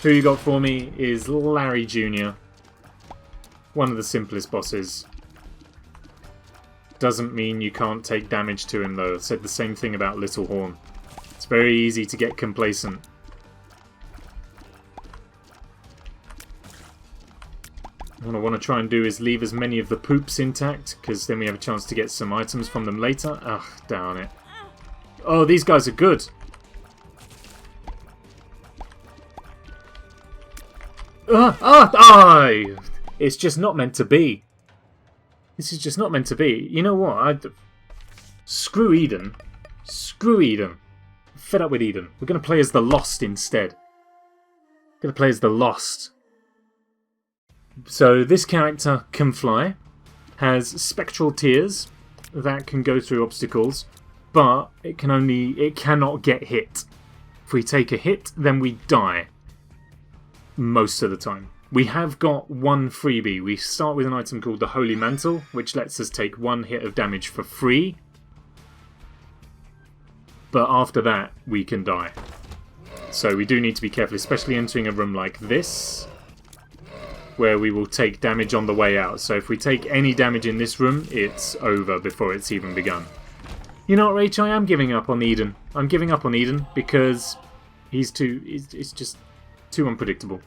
Speaker 1: Who you got for me is Larry Jr. One of the simplest bosses. Doesn't mean you can't take damage to him though. I said the same thing about Little Horn. It's very easy to get complacent. What I want to try and do is leave as many of the poops intact, because then we have a chance to get some items from them later. Ugh, darn it. Oh, these guys are good. It's just not meant to be. This is just not meant to be. You know what? Screw Eden. Screw Eden. I'm fed up with Eden. We're going to play as the Lost instead. We're going to play as the Lost. So this character can fly, has spectral tears that can go through obstacles, but it cannot get hit. If we take a hit, then we die. Most of the time. We have got one freebie. We start with an item called the Holy Mantle, which lets us take one hit of damage for free. But after that, we can die. So we do need to be careful, especially entering a room like this, where we will take damage on the way out. So if we take any damage in this room, it's over before it's even begun. You know what, Rach? I am giving up on Eden. I'm giving up on Eden because it's just too unpredictable.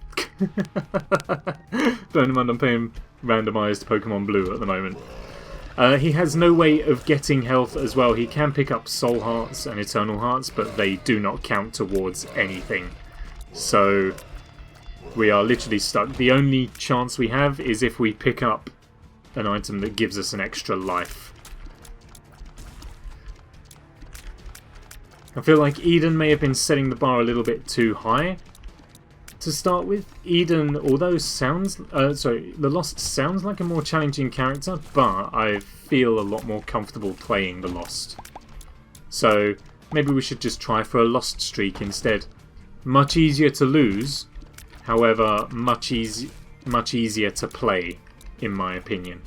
Speaker 1: Don't mind, I'm playing randomised Pokemon Blue at the moment. He has no way of getting health as well. He can pick up Soul Hearts and Eternal Hearts, but they do not count towards anything. So we are literally stuck. The only chance we have is if we pick up an item that gives us an extra life. I feel like Eden may have been setting the bar a little bit too high to start with. Eden, although the Lost sounds like a more challenging character, but I feel a lot more comfortable playing the Lost. So maybe we should just try for a Lost streak instead. Much easier to lose, however, much easier to play, in my opinion.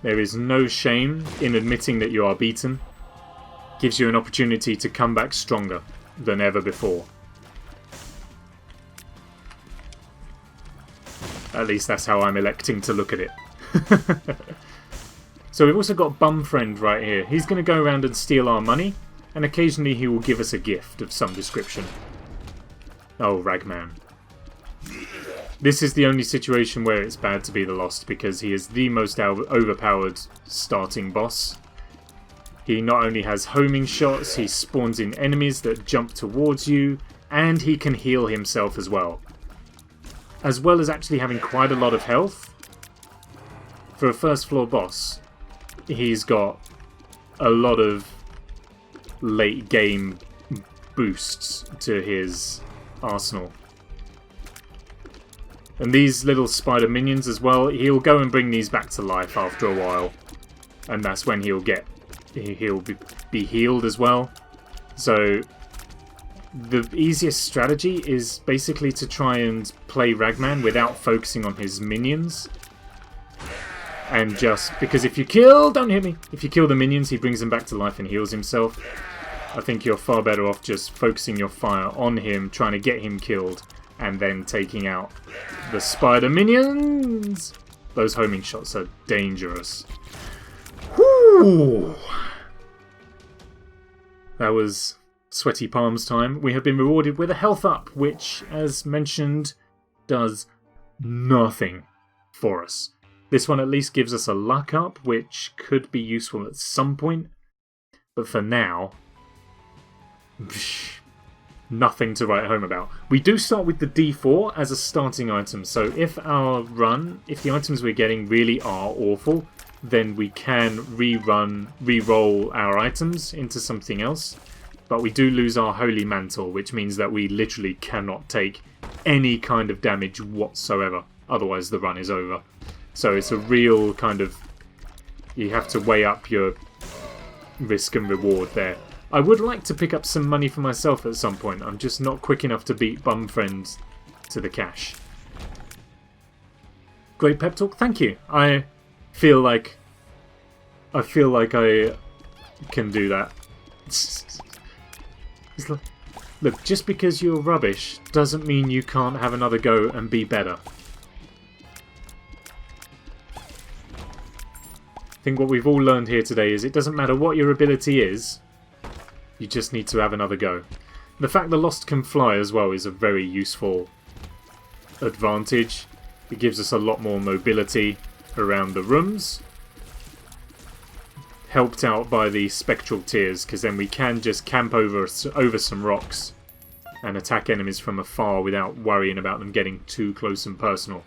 Speaker 1: There is no shame in admitting that you are beaten. Gives you an opportunity to come back stronger than ever before. At least that's how I'm electing to look at it. So we've also got Bumfriend right here. He's going to go around and steal our money, and occasionally he will give us a gift of some description. Oh, Ragman. This is the only situation where it's bad to be the Lost, because he is the most overpowered starting boss. He not only has homing shots, he spawns in enemies that jump towards you, and he can heal himself as well. As well as actually having quite a lot of health. For a first floor boss, he's got a lot of late game boosts to his arsenal. And these little spider minions as well, he'll go and bring these back to life after a while. And that's when he'll be healed as well. So the easiest strategy is basically to try and play Ragman without focusing on his minions. And just, because if you kill, don't hit me, if you kill the minions, he brings them back to life and heals himself. I think you're far better off just focusing your fire on him, trying to get him killed, and then taking out the spider minions. Those homing shots are dangerous. Whew. That was sweaty palms time. We have been rewarded with a health up, which, as mentioned, does nothing for us. This one at least gives us a luck up, which could be useful at some point. But for now, nothing to write home about. We do start with the D4 as a starting item, so if the items we're getting really are awful, then we can re-roll our items into something else. But we do lose our Holy Mantle, which means that we literally cannot take any kind of damage whatsoever. Otherwise the run is over. So it's a real kind of... you have to weigh up your risk and reward there. I would like to pick up some money for myself at some point. I'm just not quick enough to beat Bumfriend to the cash. Great pep talk, thank you. I feel like I can do that. It's like, look, just because you're rubbish doesn't mean you can't have another go and be better. I think what we've all learned here today is it doesn't matter what your ability is, you just need to have another go. The fact the Lost can fly as well is a very useful advantage. It gives us a lot more mobility around the rooms. Helped out by the spectral tears, because then we can just camp over some rocks and attack enemies from afar without worrying about them getting too close and personal.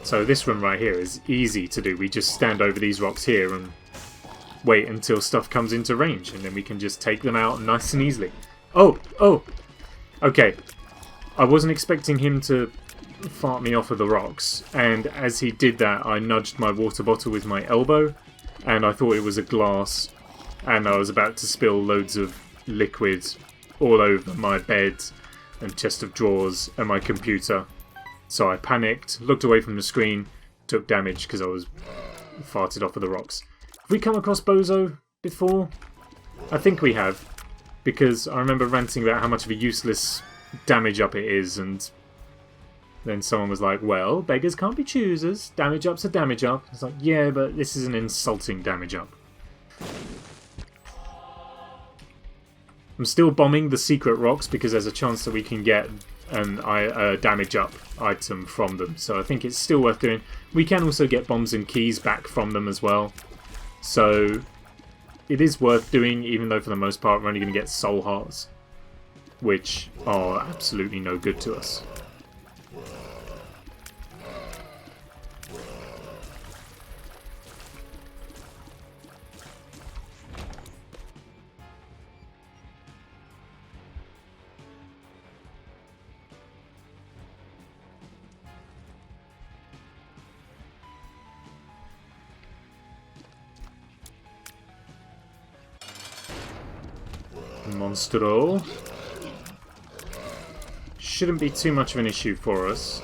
Speaker 1: So this room right here is easy to do. We just stand over these rocks here and wait until stuff comes into range, and then we can just take them out nice and easily. Oh! Okay. I wasn't expecting him to fart me off of the rocks, and as he did that I nudged my water bottle with my elbow, and I thought it was a glass, and I was about to spill loads of liquid all over my bed and chest of drawers and my computer. So I panicked, looked away from the screen, took damage because I was farted off of the rocks. Have we come across Bozo before? I think we have, because I remember ranting about how much of a useless damage up it is, and then someone was like, well, beggars can't be choosers, damage up's a damage up. It's like, yeah, but this is an insulting damage up. I'm still bombing the secret rocks because there's a chance that we can get a damage up item from them, so I think it's still worth doing. We can also get bombs and keys back from them as well, so it is worth doing, even though for the most part we're only going to get soul hearts, which are absolutely no good to us. Monstro. Shouldn't be too much of an issue for us.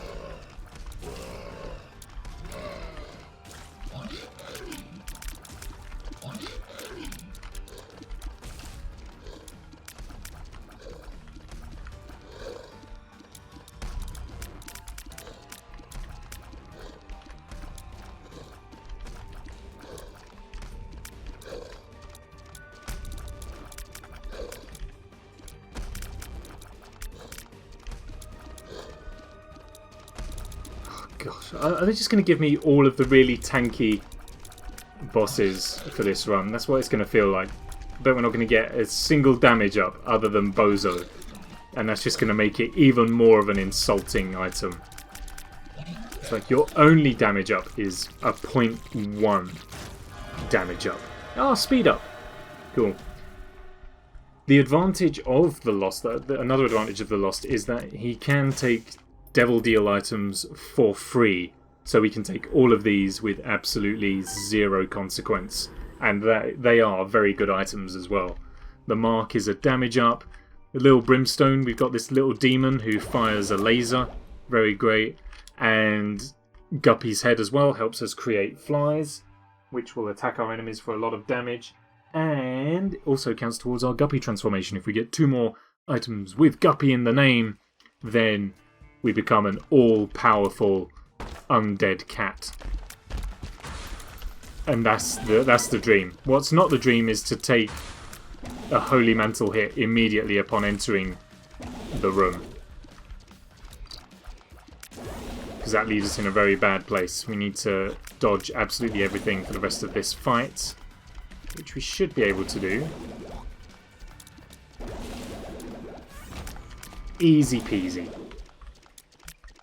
Speaker 1: Gosh, are they just going to give me all of the really tanky bosses for this run. That's what it's going to feel like. But we're not going to get a single damage up other than Bozo. And that's just going to make it even more of an insulting item. It's like your only damage up is a 0.1 damage up. Ah, speed up. Cool. The advantage of the Lost, another advantage of the Lost, is that he can take Devil Deal items for free. So we can take all of these with absolutely zero consequence. And they are very good items as well. The Mark is a damage up. The little Brimstone, we've got this little demon who fires a laser. Very great. And Guppy's Head as well helps us create flies, which will attack our enemies for a lot of damage. And also counts towards our Guppy transformation. If we get 2 more items with Guppy in the name, then we become an all-powerful undead cat. And that's the dream. What's not the dream is to take a Holy Mantle hit immediately upon entering the room. Because that leaves us in a very bad place. We need to dodge absolutely everything for the rest of this fight, which we should be able to do. Easy peasy.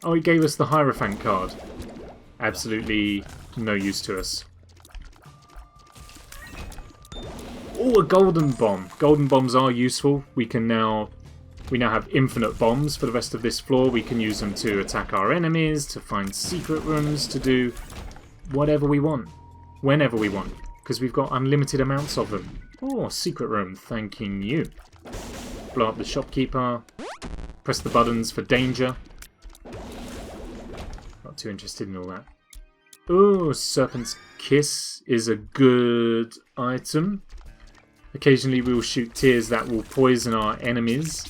Speaker 1: Oh, it gave us the Hierophant card. Absolutely no use to us. Oh, a golden bomb. Golden bombs are useful. We now have infinite bombs for the rest of this floor. We can use them to attack our enemies, to find secret rooms, to do whatever we want, whenever we want, because we've got unlimited amounts of them. Oh, secret room, thanking you. Blow up the shopkeeper. Press the buttons for danger. Not too interested in all that. Oh, Serpent's Kiss is a good item. Occasionally we will shoot tears that will poison our enemies.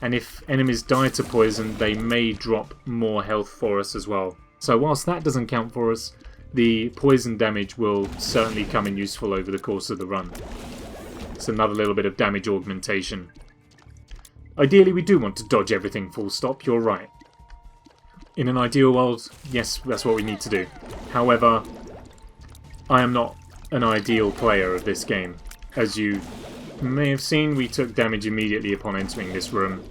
Speaker 1: And if enemies die to poison, they may drop more health for us as well. So whilst that doesn't count for us, the poison damage will certainly come in useful over the course of the run. It's another little bit of damage augmentation. Ideally we do want to dodge everything full stop, you're right. In an ideal world, yes, that's what we need to do. However, I am not an ideal player of this game. As you may have seen, we took damage immediately upon entering this room.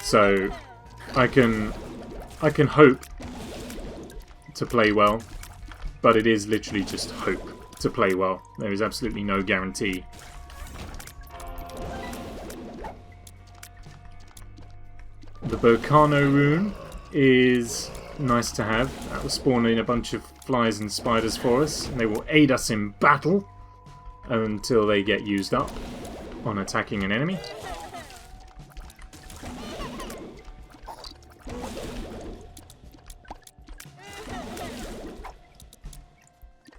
Speaker 1: So I can hope to play well, but it is literally just hope to play well. There is absolutely no guarantee. The Volcano rune is nice to have. That will spawn in a bunch of flies and spiders for us, and they will aid us in battle until they get used up on attacking an enemy.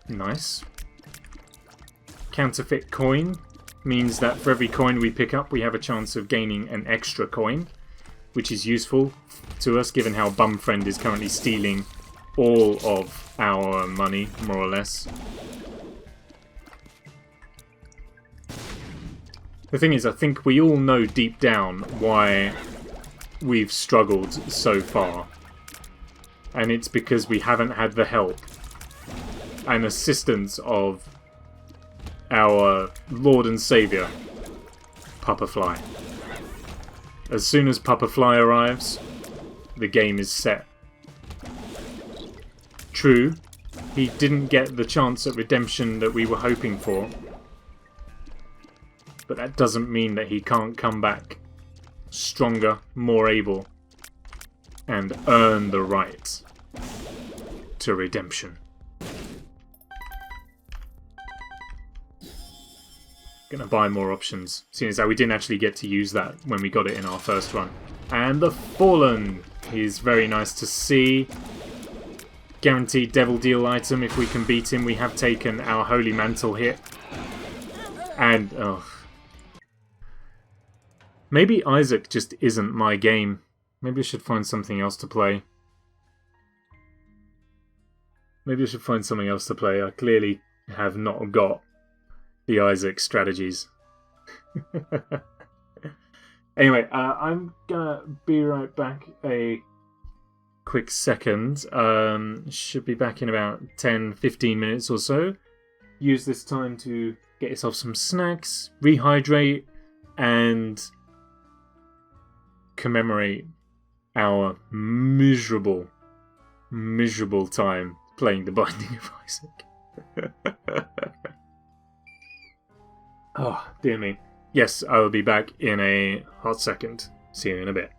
Speaker 1: Nice. Counterfeit coin means that for every coin we pick up, we have a chance of gaining an extra coin, which is useful to us given how Bumfriend is currently stealing all of our money, more or less. The thing is, I think we all know deep down why we've struggled so far. And it's because we haven't had the help and assistance of our Lord and Saviour, Papa Fly. As soon as Papa Fly arrives, the game is set. True, he didn't get the chance at redemption that we were hoping for. But that doesn't mean that he can't come back stronger, more able, and earn the right to redemption. Gonna buy more options, seeing as how we didn't actually get to use that when we got it in our first run. And the Fallen is very nice to see. Guaranteed Devil Deal item if we can beat him. We have taken our Holy Mantle hit. And, oh. Maybe Isaac just isn't my game. Maybe I should find something else to play. I clearly have not got the Isaac strategies. Anyway, I'm gonna be right back a quick second. Should be back in about 10-15 minutes or so. use this time to get yourself some snacks, rehydrate, and commemorate our miserable time playing The Binding of Isaac. Oh, dear me. Yes, I will be back in a hot second. See you in a bit.